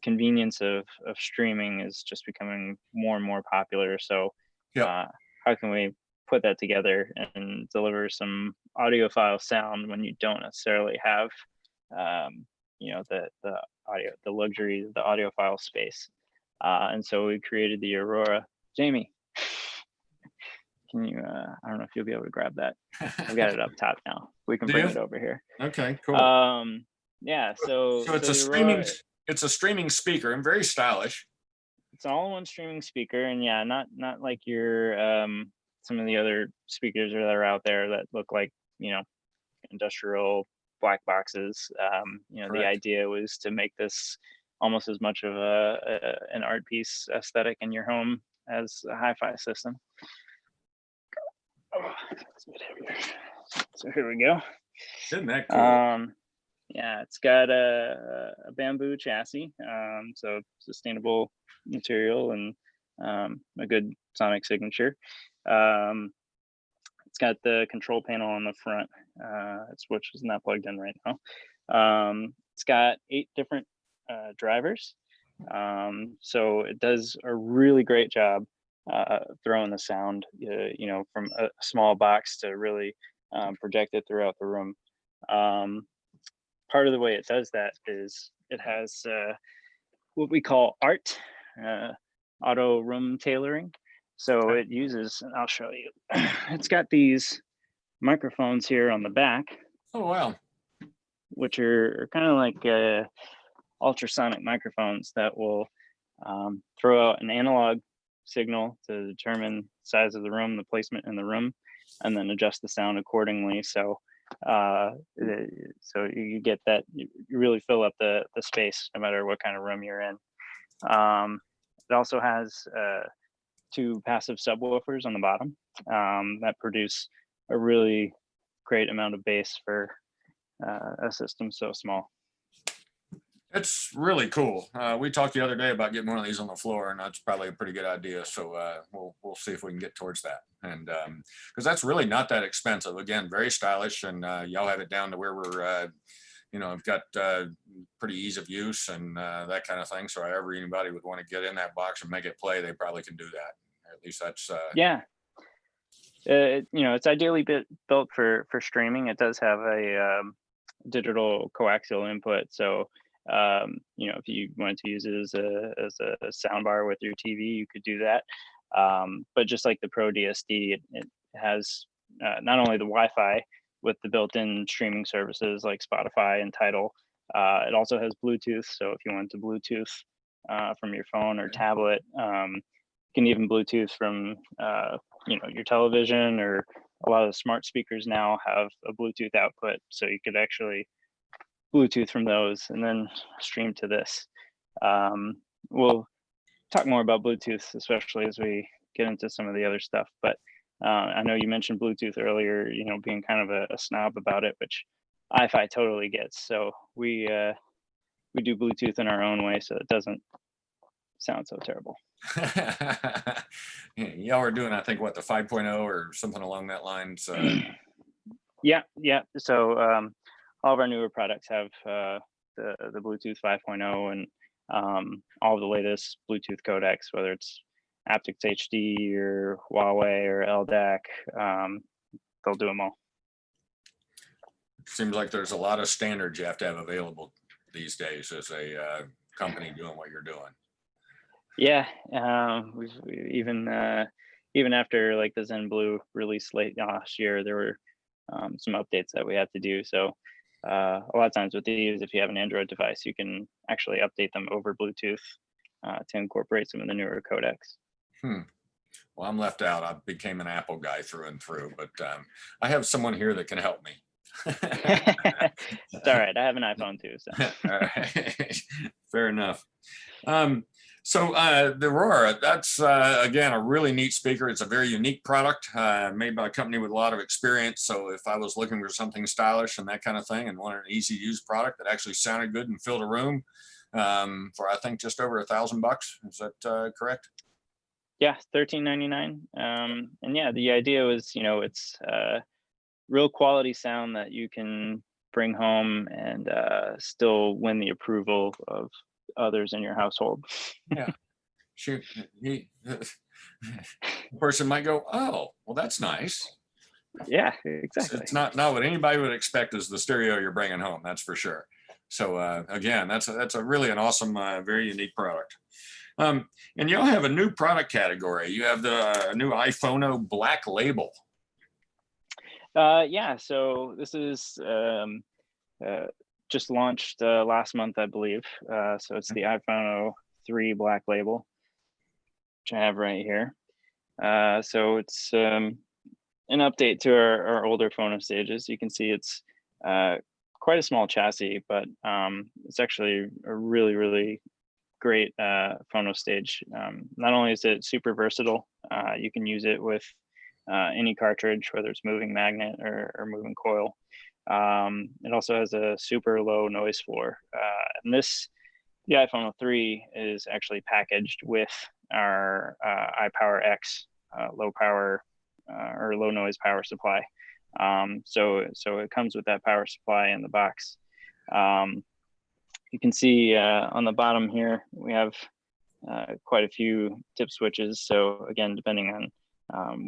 Speaker 2: convenience of streaming is just becoming more and more popular. So
Speaker 1: Yep.
Speaker 2: how can we put that together and deliver some audiophile sound when you don't necessarily have the luxury of the audiophile space? And so we created the Aurora. Jamie, can you I don't know if you'll be able to grab that. I've got it up top now. We can bring it over here.
Speaker 1: Okay, cool.
Speaker 2: Yeah, so
Speaker 1: it's a
Speaker 2: Aurora,
Speaker 1: streaming speaker and very stylish.
Speaker 2: it's an all-in-one streaming speaker, and yeah, not like your some of the other speakers that are out there that look like industrial black boxes. The
Speaker 1: Correct.
Speaker 2: idea was to make this almost as much of an art piece aesthetic in your home as a hi-fi system. Oh, it's a bit heavier. So here we go.
Speaker 1: Isn't that cool?
Speaker 2: Yeah, it's got a bamboo chassis, so sustainable material and a good sonic signature. It's got the control panel on the front, which is not plugged in right now. It's got 8 different drivers, so it does a really great job throwing the sound, from a small box to really project it throughout the room. Part of the way it does that is it has what we call ART, auto room tailoring. So it uses, I'll show you, it's got these microphones here on the back.
Speaker 1: Oh, wow.
Speaker 2: Which are kind of like ultrasonic microphones that will throw out an analog signal to determine the size of the room, the placement in the room, and then adjust the sound accordingly. So you get that, you really fill up the space no matter what kind of room you're in. It also has 2 passive subwoofers on the bottom that produce a really great amount of bass for a system so small.
Speaker 1: It's really cool. We talked the other day about getting one of these on the floor, and that's probably a pretty good idea. So we'll see if we can get towards that. And because that's really not that expensive. Again, very stylish, and y'all have it down to where we're, I've got pretty ease of use and that kind of thing. So however anybody would want to get in that box and make it play, they probably can do that. At least that's
Speaker 2: yeah. It's ideally built for streaming. It does have a digital coaxial input, so if you wanted to use it as a sound bar with your TV, you could do that. But just like the ProIDSD, it has not only the Wi-Fi with the built-in streaming services like Spotify and Tidal, it also has Bluetooth. So if you want to Bluetooth from your phone or tablet, you can even Bluetooth from your television, or a lot of the smart speakers now have a Bluetooth output, so you could actually Bluetooth from those and then stream to this. We'll talk more about Bluetooth, especially as we get into some of the other stuff. But I know you mentioned Bluetooth earlier, being kind of a snob about it, which iFi totally gets. So we do Bluetooth in our own way, so it doesn't sound so terrible.
Speaker 1: Y'all are doing, I think, what, the 5.0 or something along that line. So
Speaker 2: Yeah. So all of our newer products have the Bluetooth 5.0 and all of the latest Bluetooth codecs, whether it's aptX HD or Huawei or LDAC. They'll do them all.
Speaker 1: seems like there's a lot of standards you have to have available these days as a company doing what you're doing.
Speaker 2: Yeah, we've even after like the Zen Blue release late last year, there were some updates that we had to do. So a lot of times with these, if you have an Android device, you can actually update them over Bluetooth to incorporate some of the newer codecs.
Speaker 1: Well, I'm left out. I became an Apple guy through and through, but I have someone here that can help me.
Speaker 2: It's all right. I have an iPhone too. So
Speaker 1: All right. Fair enough. So the Aurora, that's again a really neat speaker. It's a very unique product made by a company with a lot of experience. So if I was looking for something stylish and that kind of thing and wanted an easy to use product that actually sounded good and filled a room for I think just over $1,000, is that correct?
Speaker 2: yeah, $13.99. And yeah, the idea was, it's real quality sound that you can bring home and still win the approval of others in your household.
Speaker 1: Yeah. Shoot, the person might go, oh, well, that's nice.
Speaker 2: Yeah, exactly.
Speaker 1: It's not what anybody would expect is the stereo you're bringing home. That's for sure. So again, that's a really an awesome, very unique product. And y'all have a new product category. You have the new iPhono Black Label.
Speaker 2: Yeah, so this is just launched last month, I believe. So it's the iPhone 3 Black Label, which I have right here. So it's an update to our older phono stages. You can see it's quite a small chassis, but it's actually a really, really great phono stage. Not only is it super versatile, you can use it with any cartridge, whether it's moving magnet or moving coil. It also has a super low noise floor. And the iPhone 3 is actually packaged with our iPower X low power or low noise power supply. So it comes with that power supply in the box. You can see on the bottom here, we have quite a few tip switches. So again, depending on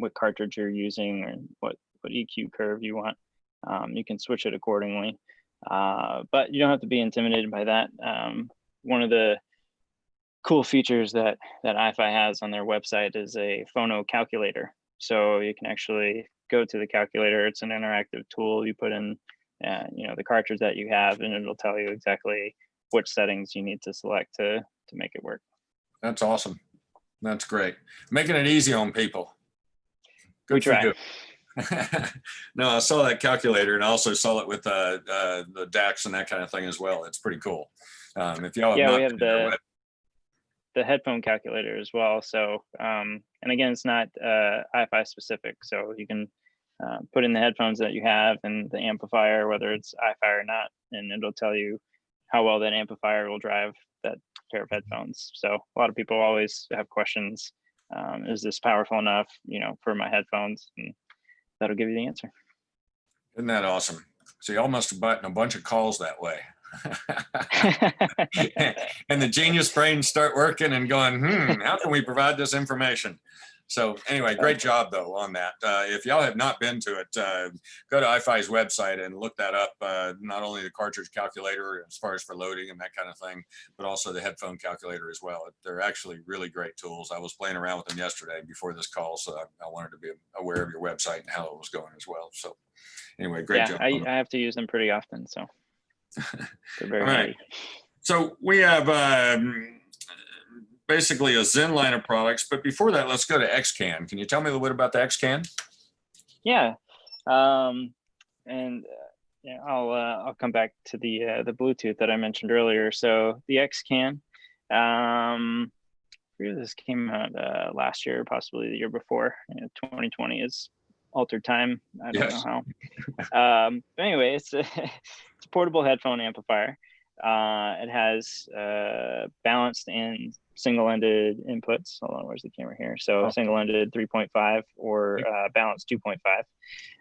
Speaker 2: what cartridge you're using or what EQ curve you want, you can switch it accordingly. But you don't have to be intimidated by that. One of the cool features that iFi has on their website is a phono calculator. So you can actually go to the calculator. It's an interactive tool. You put in the cartridge that you have, and it'll tell you exactly which settings you need to select to make it work.
Speaker 1: That's awesome. That's great. Making it easy on people. Good
Speaker 2: we try.
Speaker 1: For you. No, I saw that calculator, and I also saw it with the DACs and that kind of thing as well. It's pretty cool. If y'all have
Speaker 2: we have the headphone calculator as well. So, and again, it's not iFi specific. So you can put in the headphones that you have and the amplifier, whether it's iFi or not, and it'll tell you how well that amplifier will drive that pair of headphones. So a lot of people always have questions. Is this powerful enough, for my headphones? And that'll give you the answer.
Speaker 1: Isn't that awesome? So y'all must have gotten a bunch of calls that way. And the genius brains start working and going, how can we provide this information? So anyway, great job though on that. If y'all have not been to it, go to iFi's website and look that up. Not only the cartridge calculator as far as for loading and that kind of thing, but also the headphone calculator as well. They're actually really great tools. I was playing around with them yesterday before this call, so I wanted to be aware of your website and how it was going as well. So anyway, great job.
Speaker 2: I have to use them pretty often, so they're very handy.
Speaker 1: So we have basically a Zen line of products, but before that, let's go to XCAN. Can you tell me a little bit about the XCAN?
Speaker 2: Yeah, and I'll come back to the Bluetooth that I mentioned earlier. So the XCAN, this came out last year, possibly the year before. 2020 is altered time. I don't know how. But anyway, it's a portable headphone amplifier. It has balanced and single-ended inputs. Hold on, where's the camera here? So
Speaker 1: Oh.
Speaker 2: single-ended 3.5 or balanced 2.5.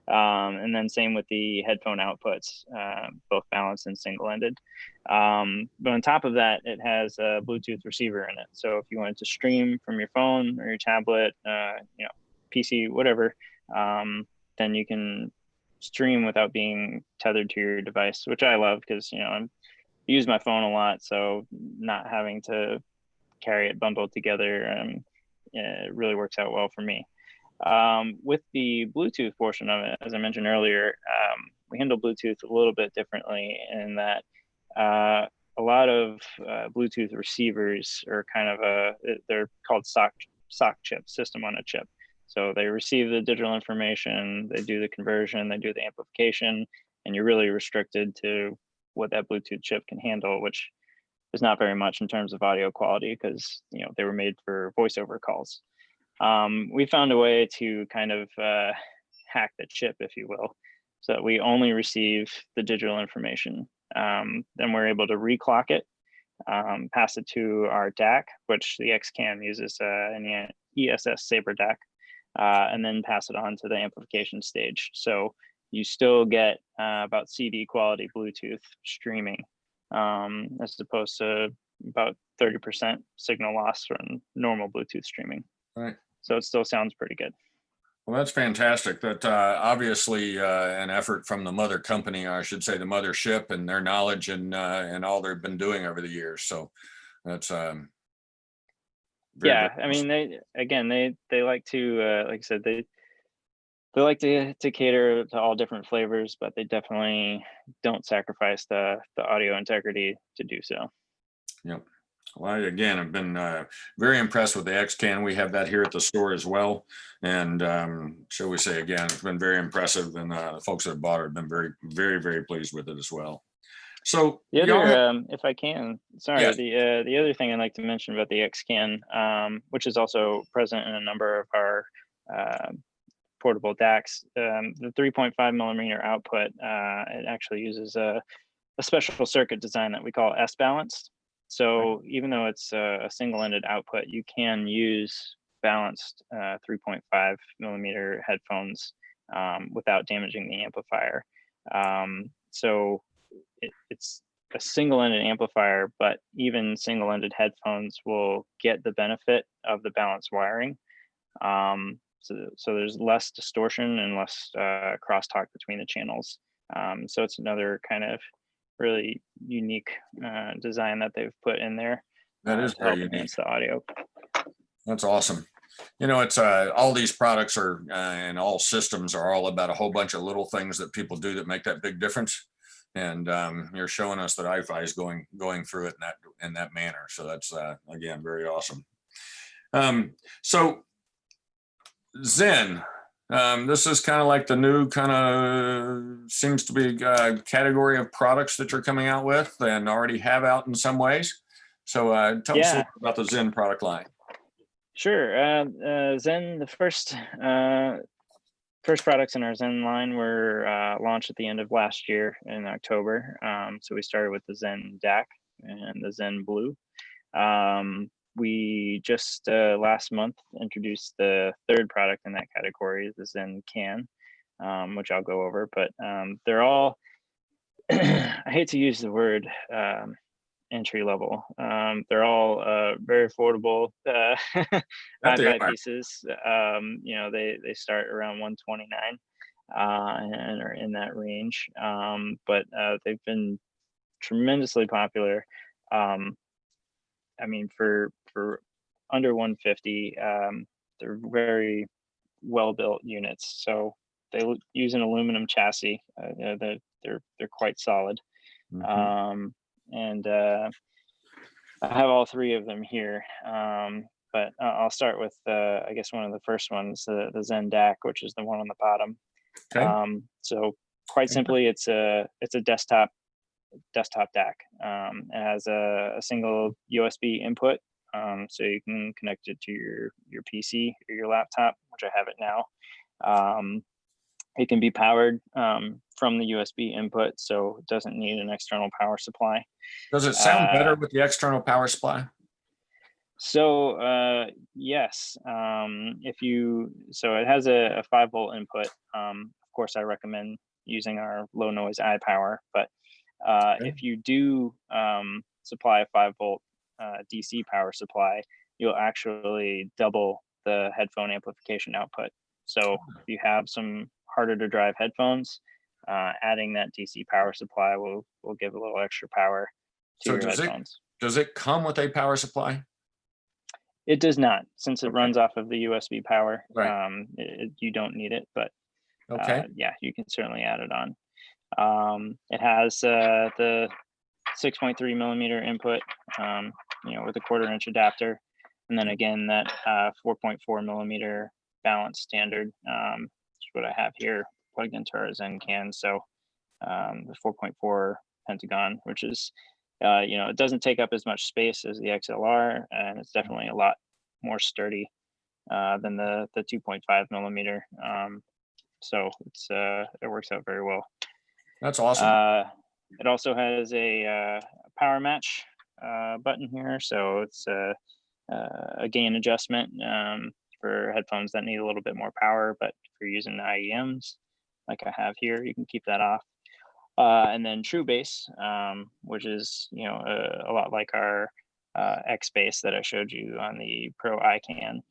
Speaker 2: And then same with the headphone outputs, both balanced and single-ended. But on top of that, it has a Bluetooth receiver in it. So if you wanted to stream from your phone or your tablet, PC, whatever, then you can stream without being tethered to your device, which I love because I use my phone a lot, so not having to carry it bundled together it really works out well for me. With the Bluetooth portion of it, as I mentioned earlier, we handle Bluetooth a little bit differently in that a lot of Bluetooth receivers are kind of they're called SOC chips, system on a chip. So they receive the digital information, they do the conversion, they do the amplification, and you're really restricted to what that Bluetooth chip can handle, which is not very much in terms of audio quality because they were made for voiceover calls. We found a way to kind of hack the chip, if you will, so that we only receive the digital information. Then we're able to reclock it, pass it to our DAC, which the XCAN uses an ESS Saber DAC, and then pass it on to the amplification stage. So you still get about CD quality Bluetooth streaming, as opposed to about 30% signal loss from normal Bluetooth streaming.
Speaker 1: Right.
Speaker 2: So it still sounds pretty good.
Speaker 1: Well, that's fantastic. That obviously an effort from the mother company, or I should say the mothership, and their knowledge and all they've been doing over the years. So that's
Speaker 2: yeah. I mean, they like to like I said, they like to cater to all different flavors, but they definitely don't sacrifice the audio integrity to do so.
Speaker 1: Yep. Well, again, I've been very impressed with the XCAN. We have that here at the store as well. And shall we say, again, it's been very impressive. And the folks that have bought it have been very, very, very pleased with it as well. So
Speaker 2: the other, if I can, sorry,
Speaker 1: yes.
Speaker 2: The other thing I'd like to mention about the XCAN, which is also present in a number of our portable DACs, the 3.5 millimeter output, it actually uses a special circuit design that we call S-balanced. So even though it's a single-ended output, you can use balanced 3.5 millimeter headphones without damaging the amplifier. So it's a single-ended amplifier, but even single-ended headphones will get the benefit of the balanced wiring. So there's less distortion and less crosstalk between the channels. So it's another kind of really unique design that they've put in there.
Speaker 1: That is very unique.
Speaker 2: Enhance the audio.
Speaker 1: That's awesome. It's all these products are and all systems are all about a whole bunch of little things that people do that make that big difference. And you're showing us that iFi is going through it in that manner. So that's again very awesome. So Zen, this is kind of like the new kind of seems to be a category of products that you're coming out with and already have out in some ways. So tell us a little bit about the Zen product line.
Speaker 2: Sure. Zen, the first products in our Zen line were launched at the end of last year in October. So we started with the Zen DAC and the Zen Blue. We just last month introduced the third product in that category, the Zen Can, which I'll go over, but they're all, I hate to use the word entry level. They're all very affordable HiFi pieces. They start around 129 and are in that range. But they've been tremendously popular. I mean, for under 150, they're very well built units. So they use an aluminum chassis. They're quite solid. Mm-hmm. And I have all three of them here. But I'll start with I guess one of the first ones, the Zen DAC, which is the one on the bottom. Okay. So quite simply, it's a desktop DAC. It has a single USB input, so you can connect it to your PC or your laptop, which I have it now. It can be powered from the USB input, so it doesn't need an external power supply.
Speaker 1: Does it sound better with the external power supply?
Speaker 2: So yes, so it has a 5-volt input. Of course, I recommend using our low noise iPower, but
Speaker 1: Okay.
Speaker 2: if you do supply a 5-volt DC power supply, you'll actually double the headphone amplification output. So if you have some harder to drive headphones, adding that DC power supply will give a little extra power to
Speaker 1: So
Speaker 2: your headphones.
Speaker 1: does it come with a power supply?
Speaker 2: It does not, since it
Speaker 1: Okay.
Speaker 2: runs off of the USB power.
Speaker 1: Right.
Speaker 2: You don't need it, but
Speaker 1: Okay.
Speaker 2: yeah, you can certainly add it on. It has the 6.3 millimeter input, with a 1/4 inch adapter, and then again that 4.4 millimeter balance standard, which is what I have here plugged into our Zen can. So the 4.4 pentagon, which is it doesn't take up as much space as the XLR, and it's definitely a lot more sturdy than the 2.5 millimeter. So it works out very well.
Speaker 1: That's awesome.
Speaker 2: It also has a power match button here, so it's a gain adjustment for headphones that need a little bit more power, but if you're using the IEMs like I have here, you can keep that off. And then True Bass, which is a lot like our X Bass that I showed you on the Pro ICAN,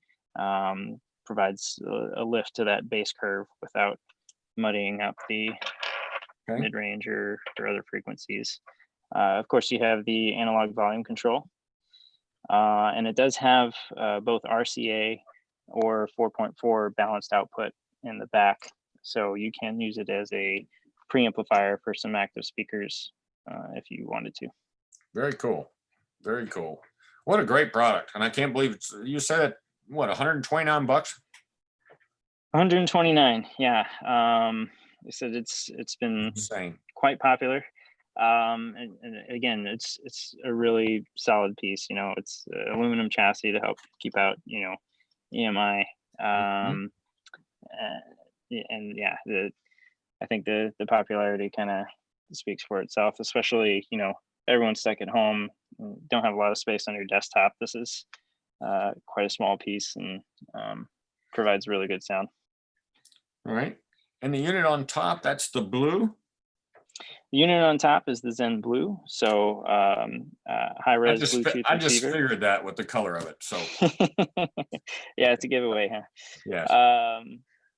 Speaker 2: provides a lift to that bass curve without muddying up the
Speaker 1: Okay.
Speaker 2: mid-range or other frequencies. Of course, you have the analog volume control, and it does have both RCA or 4.4 balanced output in the back, so you can use it as a preamplifier for some active speakers if you wanted to.
Speaker 1: Very cool. Very cool. What a great product. And I can't believe you said it, what, 129 bucks?
Speaker 2: 129, yeah. They said it's been
Speaker 1: Insane.
Speaker 2: quite popular. And again, it's a really solid piece. It's aluminum chassis to help keep out EMI. And yeah, I think the popularity kind of speaks for itself, especially everyone's stuck at home, don't have a lot of space on your desktop. This is quite a small piece and provides really good sound.
Speaker 1: All right. And the unit on top, that's the blue?
Speaker 2: The unit on top is the Zen Blue, so high-res Bluetooth
Speaker 1: I just
Speaker 2: receiver.
Speaker 1: figured that with the color of it. So
Speaker 2: Yeah, it's a giveaway, huh?
Speaker 1: yes.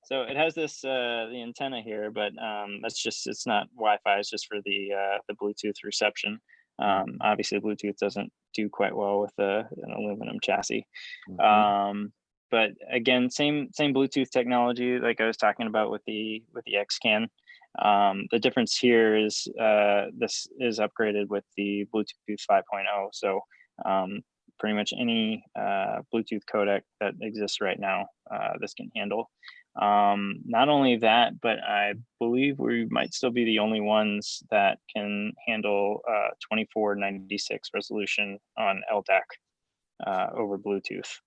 Speaker 2: So it has this the antenna here, but it's not Wi-Fi. It's just for the Bluetooth reception. Obviously, Bluetooth doesn't do quite well with an aluminum chassis. But again, same Bluetooth technology like I was talking about with the XCAN. The difference here is this is upgraded with the Bluetooth 5.0. So pretty much any Bluetooth codec that exists right now, this can handle. Not only that, but I believe we might still be the only ones that can handle 2496 resolution on LDAC over Bluetooth.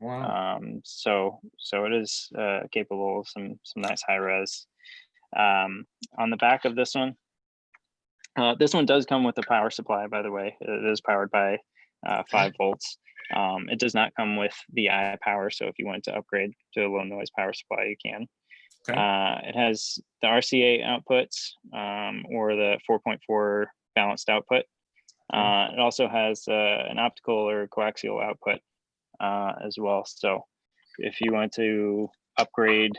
Speaker 1: Wow.
Speaker 2: So it is capable of some nice high res. On the back of this one does come with a power supply, by the way. It is powered by 5 volts. It does not come with the iPower, so if you wanted to upgrade to a low noise power supply, you can.
Speaker 1: Okay.
Speaker 2: It has the RCA outputs or the 4.4 balanced output. It also has an optical or coaxial output as well. So if you want to upgrade,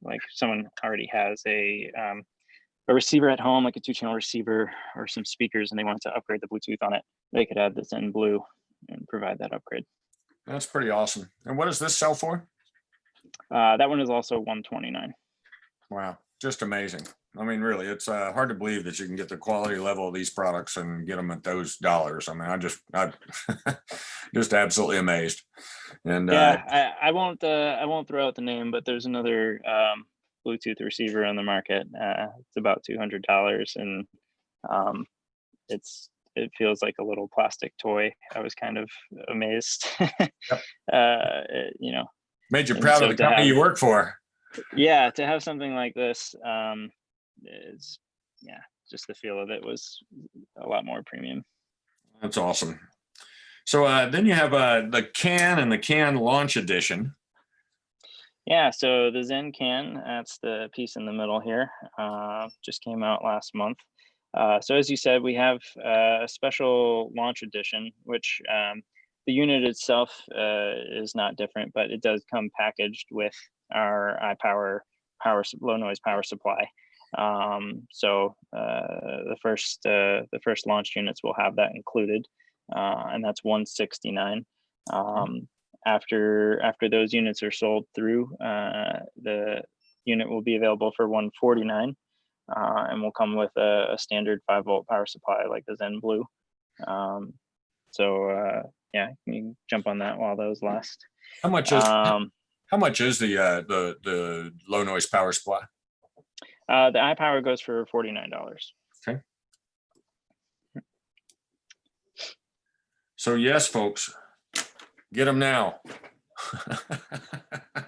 Speaker 2: like someone already has a receiver at home, like a 2-channel receiver or some speakers, and they wanted to upgrade the Bluetooth on it, they could add the Zen Blue and provide that upgrade.
Speaker 1: That's pretty awesome. And what does this sell for?
Speaker 2: That one is also 129.
Speaker 1: Wow. Just amazing. I mean, really, it's hard to believe that you can get the quality level of these products and get them at those dollars. I mean, I'm just absolutely amazed. And
Speaker 2: yeah, I won't throw out the name, but there's another Bluetooth receiver on the market. It's about $200, and it feels like a little plastic toy. I was kind of amazed.
Speaker 1: Yep.
Speaker 2: You know,
Speaker 1: made you
Speaker 2: and
Speaker 1: proud
Speaker 2: so
Speaker 1: of the
Speaker 2: to
Speaker 1: company
Speaker 2: have,
Speaker 1: you work for.
Speaker 2: Yeah, to have something like this is, yeah, just the feel of it was a lot more premium.
Speaker 1: That's awesome. So then you have the CAN and the CAN Launch Edition.
Speaker 2: Yeah, so the Zen Can, that's the piece in the middle here, just came out last month. So as you said, we have a special launch edition, which the unit itself is not different, but it does come packaged with our low noise power supply. So the first launch units will have that included, and that's 169. After those units are sold through, the unit will be available for 149, and will come with a standard 5-volt power supply like the Zen Blue. Yeah, you can jump on that while those last.
Speaker 1: How much is the low noise power supply?
Speaker 2: The iPower goes for $49.
Speaker 1: Okay. So yes, folks, get them now.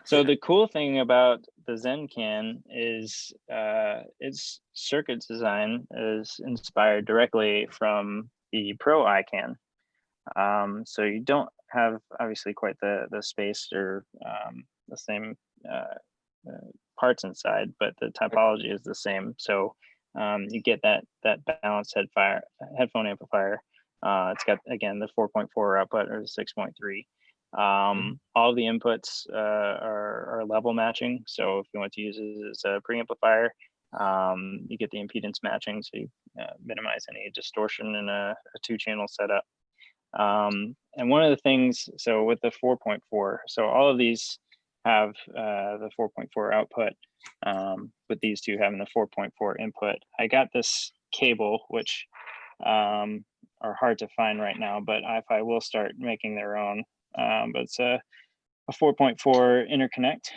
Speaker 2: So the cool thing about the Zen Can is its circuit design is inspired directly from the ProICAN. So you don't have obviously quite the space or the same parts inside, but the typology is the same. So you get that balanced headphone amplifier. It's got, again, the 4.4 output or the 6.3. All the inputs are level matching. So if you want to use it as a preamplifier, you get the impedance matching, so you minimize any distortion in a 2-channel setup. And one of the things, so with the 4.4, so all of these have the 4.4 output, with these two having the 4.4 input. I got this cable, which are hard to find right now, but iFi will start making their own. But it's a 4.4 interconnect.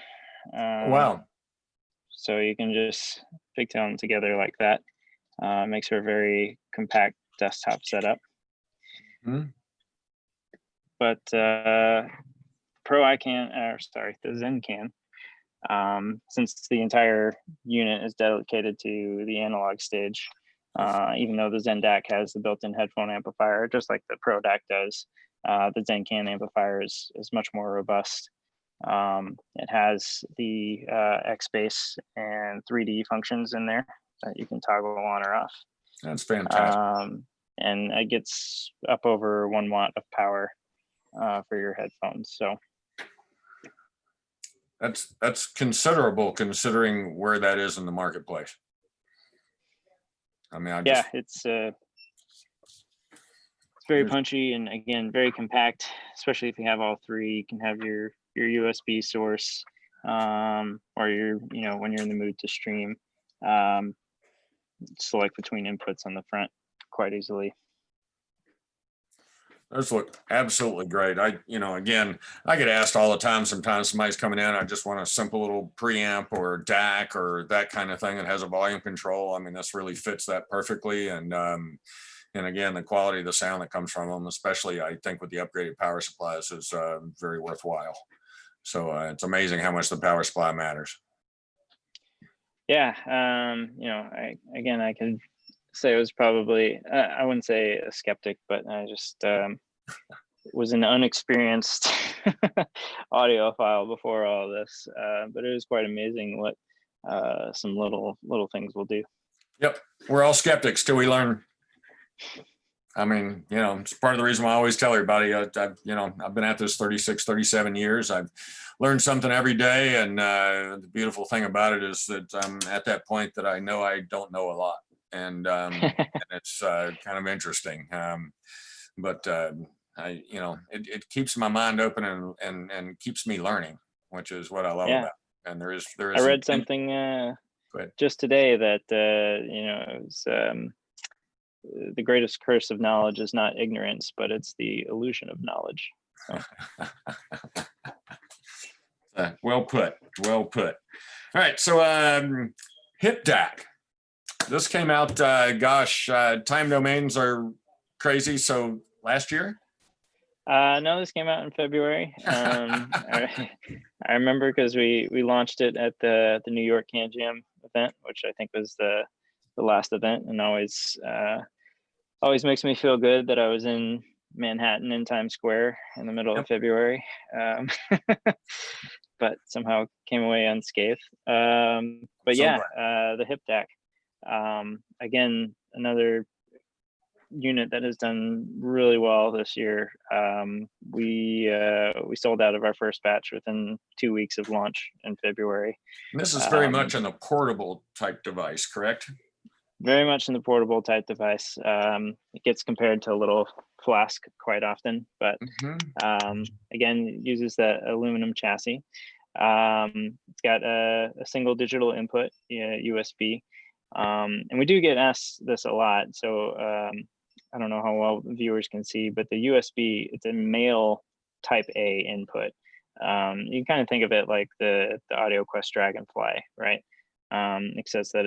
Speaker 1: Wow.
Speaker 2: So you can just pigtail them together like that. Makes for a very compact desktop setup. But the Zen Can, since the entire unit is dedicated to the analog stage, even though the Zen DAC has the built-in headphone amplifier, just like the Pro DAC does, the Zen Can amplifier is much more robust. It has the X-Bass and 3D functions in there that you can toggle on or off.
Speaker 1: That's fantastic.
Speaker 2: And it gets up over 1 watt of power for your headphones. So
Speaker 1: that's considerable considering where that is in the marketplace. I mean,
Speaker 2: it's very punchy, and again, very compact, especially if you have all three. You can have your USB source, or when you're in the mood to stream, select between inputs on the front quite easily.
Speaker 1: Those look absolutely great. Again, I get asked all the time. Sometimes somebody's coming in, I just want a simple little preamp or DAC or that kind of thing that has a volume control. I mean, this really fits that perfectly. And again, the quality of the sound that comes from them, especially I think with the upgraded power supplies, is very worthwhile. So it's amazing how much the power supply matters.
Speaker 2: Yeah. I could say I was probably, I wouldn't say a skeptic, but I just was an unexperienced audiophile before all this. But it was quite amazing what some little things will do.
Speaker 1: Yep. We're all skeptics till we learn. I mean, it's part of the reason why I always tell everybody, I've been at this 36, 37 years. I've learned something every day. And the beautiful thing about it is that I'm at that point that I know I don't know a lot. And it's kind of interesting. But it keeps my mind open and keeps me learning, which is what I love about it. And there is.
Speaker 2: I read something just today that, it was, the greatest curse of knowledge is not ignorance, but it's the illusion of knowledge. So.
Speaker 1: Well put. All right. So hip DAC. This came out, time domains are crazy. So last year?
Speaker 2: No, this came out in February. I remember because we launched it at the New York Can Jam event, which I think was the last event, and always makes me feel good that I was in Manhattan in Times Square in the middle of
Speaker 1: Yep.
Speaker 2: February, but somehow came away unscathed. But
Speaker 1: So
Speaker 2: yeah,
Speaker 1: glad.
Speaker 2: the hip DAC, again, another unit that has done really well this year. We sold out of our first batch within 2 weeks of launch in February.
Speaker 1: And this is very much in the portable type device, correct?
Speaker 2: Very much in the portable type device. It gets compared to a little flask quite often, but again, it uses that aluminum chassis. It's got a single digital input, USB. And we do get asked this a lot. So I don't know how well viewers can see, but the USB, it's a male type A input. You can kind of think of it like the Audio Quest Dragonfly, right? Except that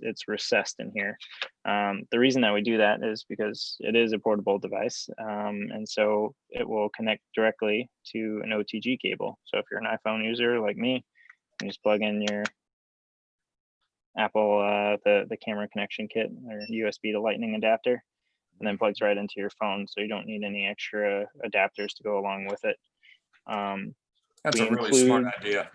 Speaker 2: it's recessed in here. The reason that we do that is because it is a portable device, and so it will connect directly to an OTG cable. So if you're an iPhone user like me, you just plug in your Apple the camera connection kit or USB to Lightning adapter, and then plugs right into your phone. So you don't need any extra adapters to go along with it.
Speaker 1: That's a really smart idea.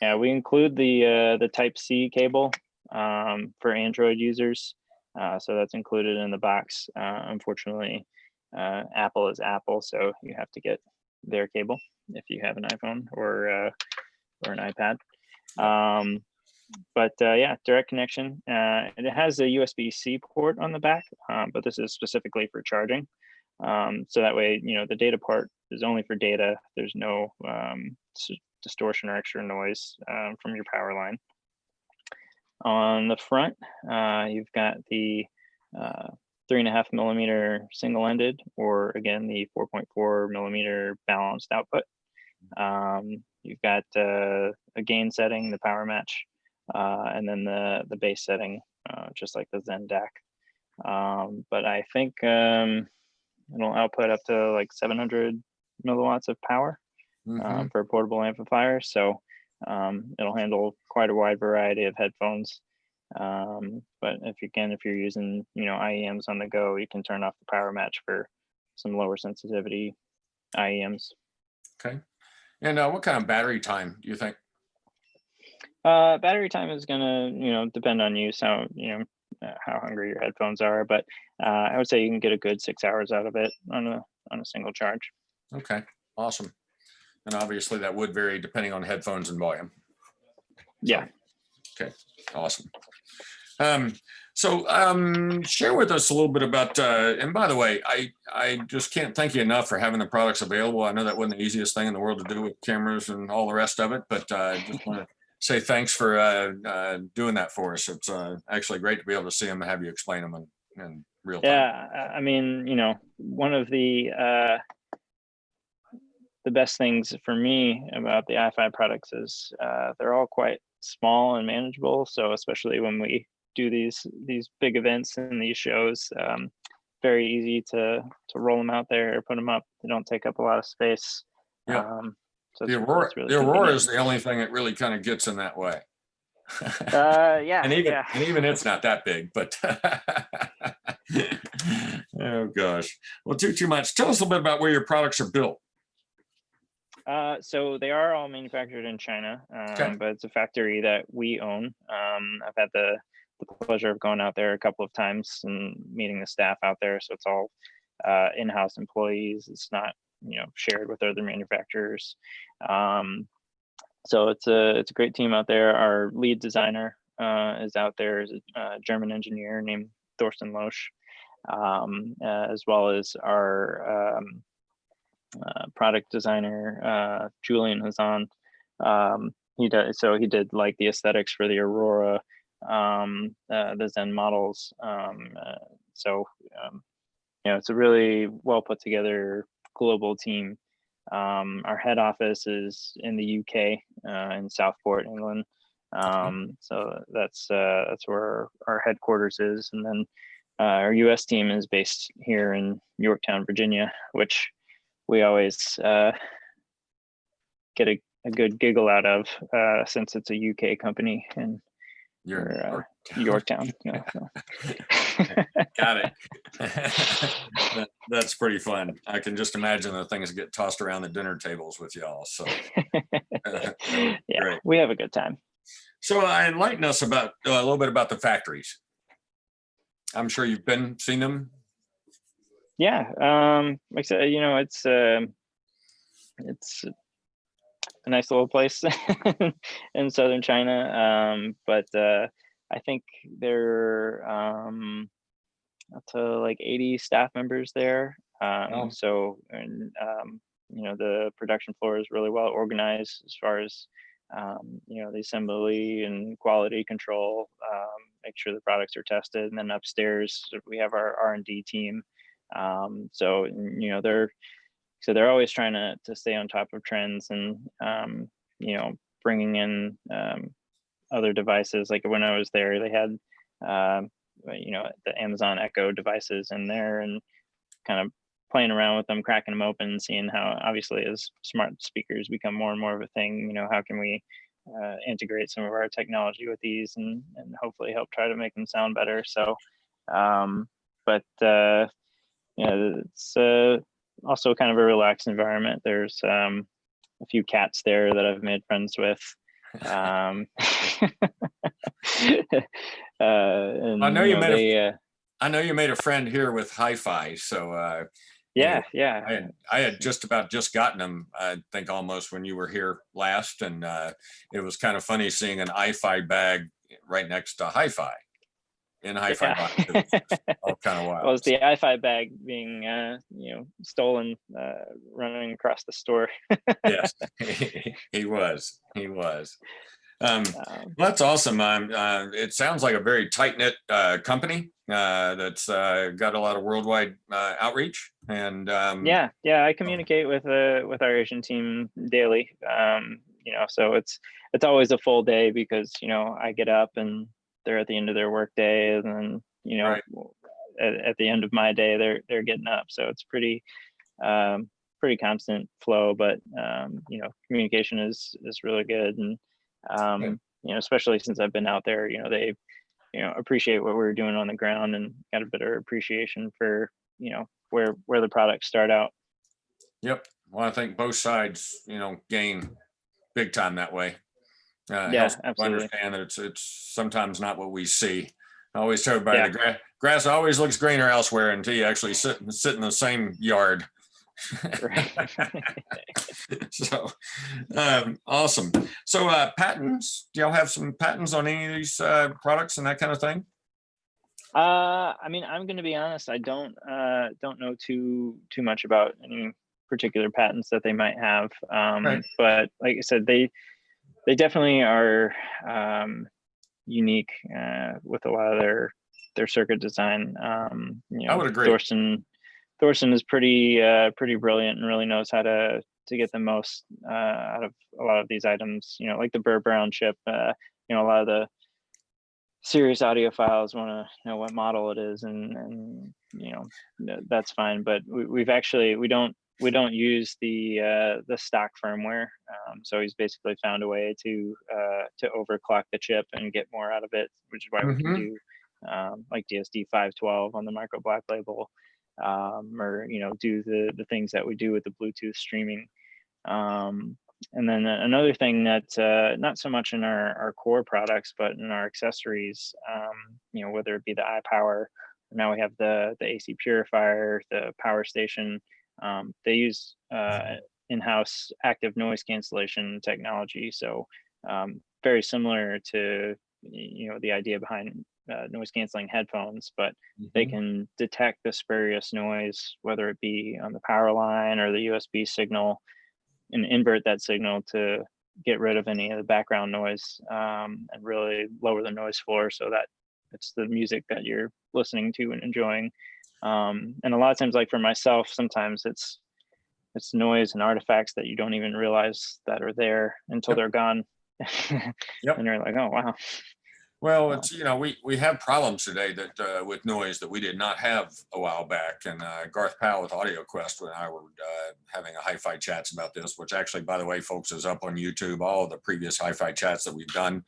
Speaker 2: Yeah, we include the Type C cable for Android users, so that's included in the box. Unfortunately, Apple is Apple, so you have to get their cable if you have an iPhone or an iPad. But yeah, direct connection. And it has a USB-C port on the back, but this is specifically for charging. So that way, the data part is only for data. There's no distortion or extra noise from your power line. On the front, you've got the 3.5 millimeter single-ended, or again, the 4.4 millimeter balanced output. You've got a gain setting, the power match, and then the bass setting, just like the Zen DAC. But I think it'll output up to like 700 milliwatts of power for a portable amplifier. So it'll handle quite a wide variety of headphones. But if you're using, IEMs on the go, you can turn off the power match for some lower sensitivity IEMs.
Speaker 1: Okay. And what kind of battery time do you think?
Speaker 2: Battery time is gonna, depend on use, how hungry your headphones are, but I would say you can get a good 6 hours out of it on a single charge.
Speaker 1: Okay, awesome. And obviously that would vary depending on headphones and volume.
Speaker 2: Yeah.
Speaker 1: So, okay, awesome. Share with us a little bit about, and by the way, I just can't thank you enough for having the products available. I know that wasn't the easiest thing in the world to do with cameras and all the rest of it, but just want to say thanks for doing that for us. It's actually great to be able to see them and have you explain them in real time.
Speaker 2: Yeah, I mean, one of the best things for me about the iFi products is they're all quite small and manageable. So especially when we do these big events and these shows, very easy to roll them out there, put them up. They don't take up a lot of space.
Speaker 1: Yeah.
Speaker 2: So
Speaker 1: the
Speaker 2: really
Speaker 1: Aurora is the only thing that really kind of gets in that way.
Speaker 2: Yeah.
Speaker 1: and even it's not that big, but oh gosh. Well, too much. Tell us a little bit about where your products are built.
Speaker 2: So they are all manufactured in China,
Speaker 1: Okay.
Speaker 2: but it's a factory that we own. I've had the pleasure of going out there a couple of times and meeting the staff out there. So it's all in-house employees. It's not, shared with other manufacturers. So it's a great team out there. Our lead designer is out there, is a German engineer named Thorsten Loesch, as well as our product designer Julian Hazan. He did like the aesthetics for the Aurora, the Zen models. It's a really well put together global team. Our head office is in the UK, in Southport, England. So that's where our headquarters is, and then our US team is based here in Yorktown, Virginia, which we always get a good giggle out of, since it's a UK company and we're Yorktown. So.
Speaker 1: Got it. That's pretty fun. I can just imagine the things get tossed around the dinner tables with y'all. So
Speaker 2: yeah,
Speaker 1: great.
Speaker 2: we have a good time.
Speaker 1: So enlighten us about a little bit about the factories. I'm sure you've seen them.
Speaker 2: Yeah, like I said, it's a nice little place in southern China, but I think there are up to like 80 staff members there.
Speaker 1: Oh.
Speaker 2: So, and the production floor is really well organized as far as the assembly and quality control. Make sure the products are tested, and then upstairs we have our R&D team. So they're always trying to stay on top of trends and bringing in other devices. Like when I was there, they had the Amazon Echo devices in there, and kind of playing around with them, cracking them open, and seeing how, obviously, as smart speakers become more and more of a thing, how can we integrate some of our technology with these and hopefully help try to make them sound better. So it's also kind of a relaxed environment. There's a few cats there that I've made friends with. And,
Speaker 1: I know you made a friend here with HiFi. So
Speaker 2: yeah.
Speaker 1: I had just gotten them, I think, almost when you were here last, and it was kind of funny seeing an iFi bag right next to HiFi. In HiFi box. All kind of wild.
Speaker 2: Well, it's the iFi bag being stolen, running across the store.
Speaker 1: Yes, he was. Well, that's awesome. It sounds like a very tight-knit company that's got a lot of worldwide outreach. And
Speaker 2: yeah, I communicate with our Asian team daily. So it's always a full day because I get up and they're at the end of their work day, and then
Speaker 1: right.
Speaker 2: at the end of my day they're getting up. So it's pretty constant flow, but communication is really good. And especially since I've been out there, they appreciate what we're doing on the ground and got a better appreciation for where the products start out.
Speaker 1: Yep. Well, I think both sides gain big time that way.
Speaker 2: Yeah, absolutely.
Speaker 1: Understand that it's sometimes not what we see. I always tell everybody the grass always looks greener elsewhere until you actually sit in the same yard. So awesome. So patents, do y'all have some patents on any of these products and that kind of thing?
Speaker 2: I mean, I'm going to be honest, I don't know too much about any particular patents that they might have.
Speaker 1: Right.
Speaker 2: But like I said, they definitely are unique with a lot of their circuit design.
Speaker 1: I would agree.
Speaker 2: Thorsten is pretty brilliant and really knows how to get the most out of a lot of these items. Like the Burr Brown chip. A lot of the serious audiophiles want to know what model it is, and that's fine. But we don't use the stock firmware. So he's basically found a way to overclock the chip and get more out of it, which is why we can do like DSD 512 on the Micro Black Label, or do the things that we do with the Bluetooth streaming. And then another thing that's not so much in our core products, but in our accessories, whether it be the iPower, now we have the AC purifier, the power station. They use in-house active noise cancellation technology. So very similar to the idea behind noise canceling headphones, but they can detect the spurious noise, whether it be on the power line or the USB signal, and invert that signal to get rid of any of the background noise, and really lower the noise floor so that it's the music that you're listening to and enjoying. And a lot of times, like for myself, sometimes it's noise and artifacts that you don't even realize that are there until they're gone. And you're like, oh wow.
Speaker 1: Well,
Speaker 2: So,
Speaker 1: it's, you know, we have problems today that with noise that we did not have a while back. And Garth Powell with Audio Quest and I were having a hi-fi chats about this, which actually, by the way, folks, is up on YouTube, all of the previous hi-fi chats that we've done.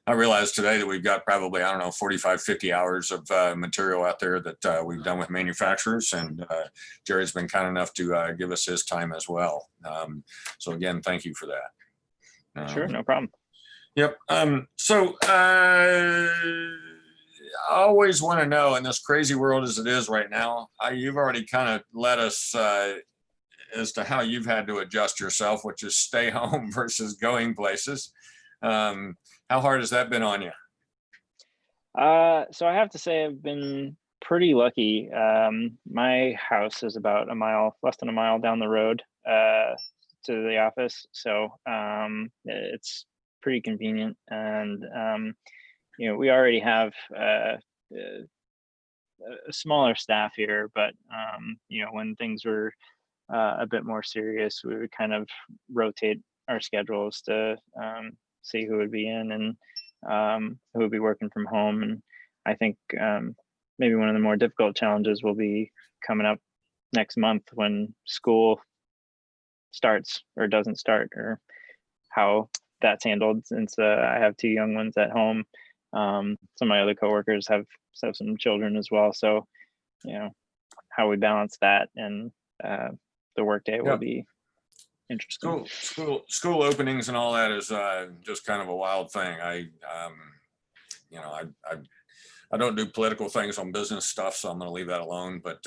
Speaker 1: I realized today that we've got probably, I don't know, 45, 50 hours of material out there that we've done with manufacturers. And Jared's been kind enough to give us his time as well. So again, thank you for that.
Speaker 2: sure, no problem.
Speaker 1: Yep. I always want to know, in this crazy world as it is right now, you've already kind of led us as to how you've had to adjust yourself, which is stay home versus going places. How hard has that been on you?
Speaker 2: So I have to say I've been pretty lucky. My house is about less than a mile down the road to the office, so it's pretty convenient. And you know, we already have a smaller staff here, but you know, when things were a bit more serious, we would kind of rotate our schedules to see who would be in and who would be working from home. And I think maybe one of the more difficult challenges will be coming up next month when school starts or doesn't start, or how that's handled, since I have 2 young ones at home. Some of my other coworkers have some children as well, so you know, how we balance that and the workday will be interesting.
Speaker 1: School openings and all that is just kind of a wild thing. You know, I don't do political things on business stuff, so I'm going to leave that alone. But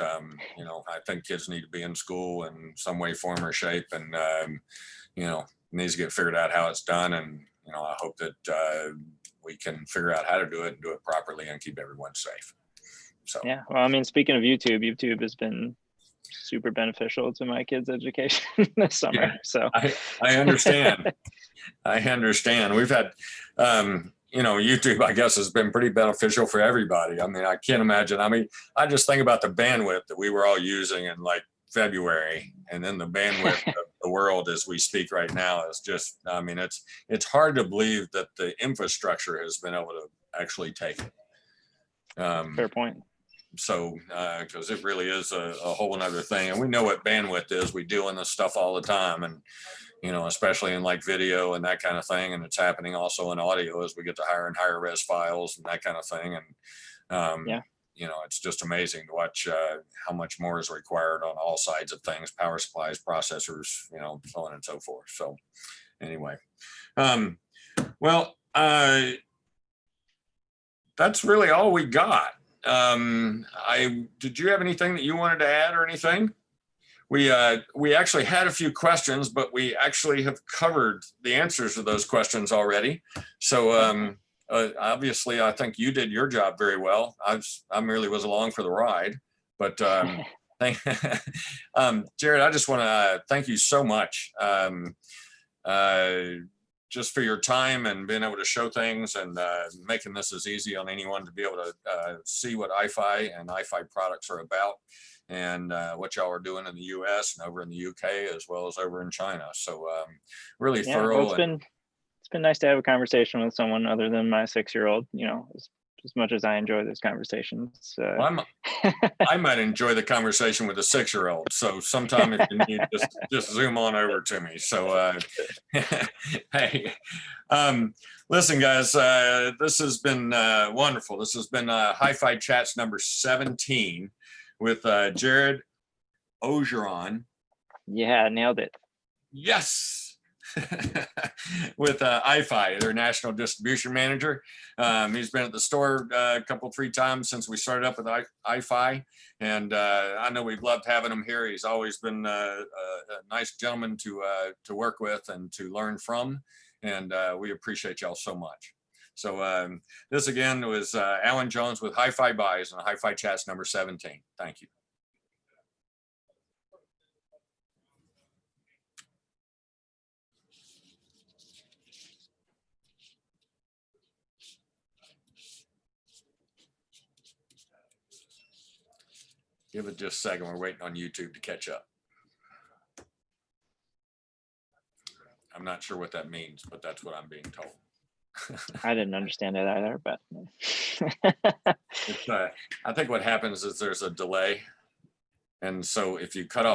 Speaker 1: you know, I think kids need to be in school in some way, form, or shape, and you know, it needs to get figured out how it's done. And you know, I hope that we can figure out how to do it and do it properly and keep everyone safe. So
Speaker 2: yeah, well, I mean, speaking of YouTube has been super beneficial to my kids' education this summer.
Speaker 1: yeah,
Speaker 2: So
Speaker 1: I understand. I understand. We've had you know, YouTube, I guess, has been pretty beneficial for everybody. I mean, I can't imagine. I mean, I just think about the bandwidth that we were all using in like February, and then the bandwidth of the world as we speak right now is just, I mean, it's hard to believe that the infrastructure has been able to actually take it.
Speaker 2: Fair point.
Speaker 1: So, because it really is a whole nother thing. And we know what bandwidth is. We deal in this stuff all the time. And you know, especially in like video and that kind of thing. And it's happening also in audio as we get to higher and higher res files and that kind of thing. And,
Speaker 2: yeah,
Speaker 1: you know, it's just amazing to watch how much more is required on all sides of things, power supplies, processors, you know, so on and so forth. So anyway, well, that's really all we got. Did you have anything that you wanted to add or anything? We actually had a few questions, but we actually have covered the answers to those questions already. So obviously, I think you did your job very well. I merely was along for the ride. But Jared, I just want to thank you so much, just for your time and being able to show things and making this as easy on anyone to be able to see what iFi and iFi products are about, and what y'all are doing in the US and over in the UK, as well as over in China. So really thorough.
Speaker 2: Well, it's been nice to have a conversation with someone other than my 6-year-old, you know, as much as I enjoy this conversation.
Speaker 1: Well, I might enjoy the conversation with a 6-year-old. So sometime if you need, just zoom on over to me. So hey, listen, guys, this has been wonderful. This has been HiFi Chats number 17 with Jared Orgeron.
Speaker 2: Yeah, nailed it.
Speaker 1: Yes. With iFi, their national distribution manager. He's been at the store a couple, 3 times since we started up with iFi. And I know we've loved having him here. He's always been a nice gentleman to work with and to learn from. And we appreciate y'all so much. So this again was Alan Jones with HiFi Buys and HiFi Chats number 17. Thank you. Give it just a second. We're waiting on YouTube to catch up. I'm not sure what that means, but that's what I'm being told.
Speaker 2: I didn't understand it either, but
Speaker 1: It's, I think what happens is there's a delay. And so if you cut off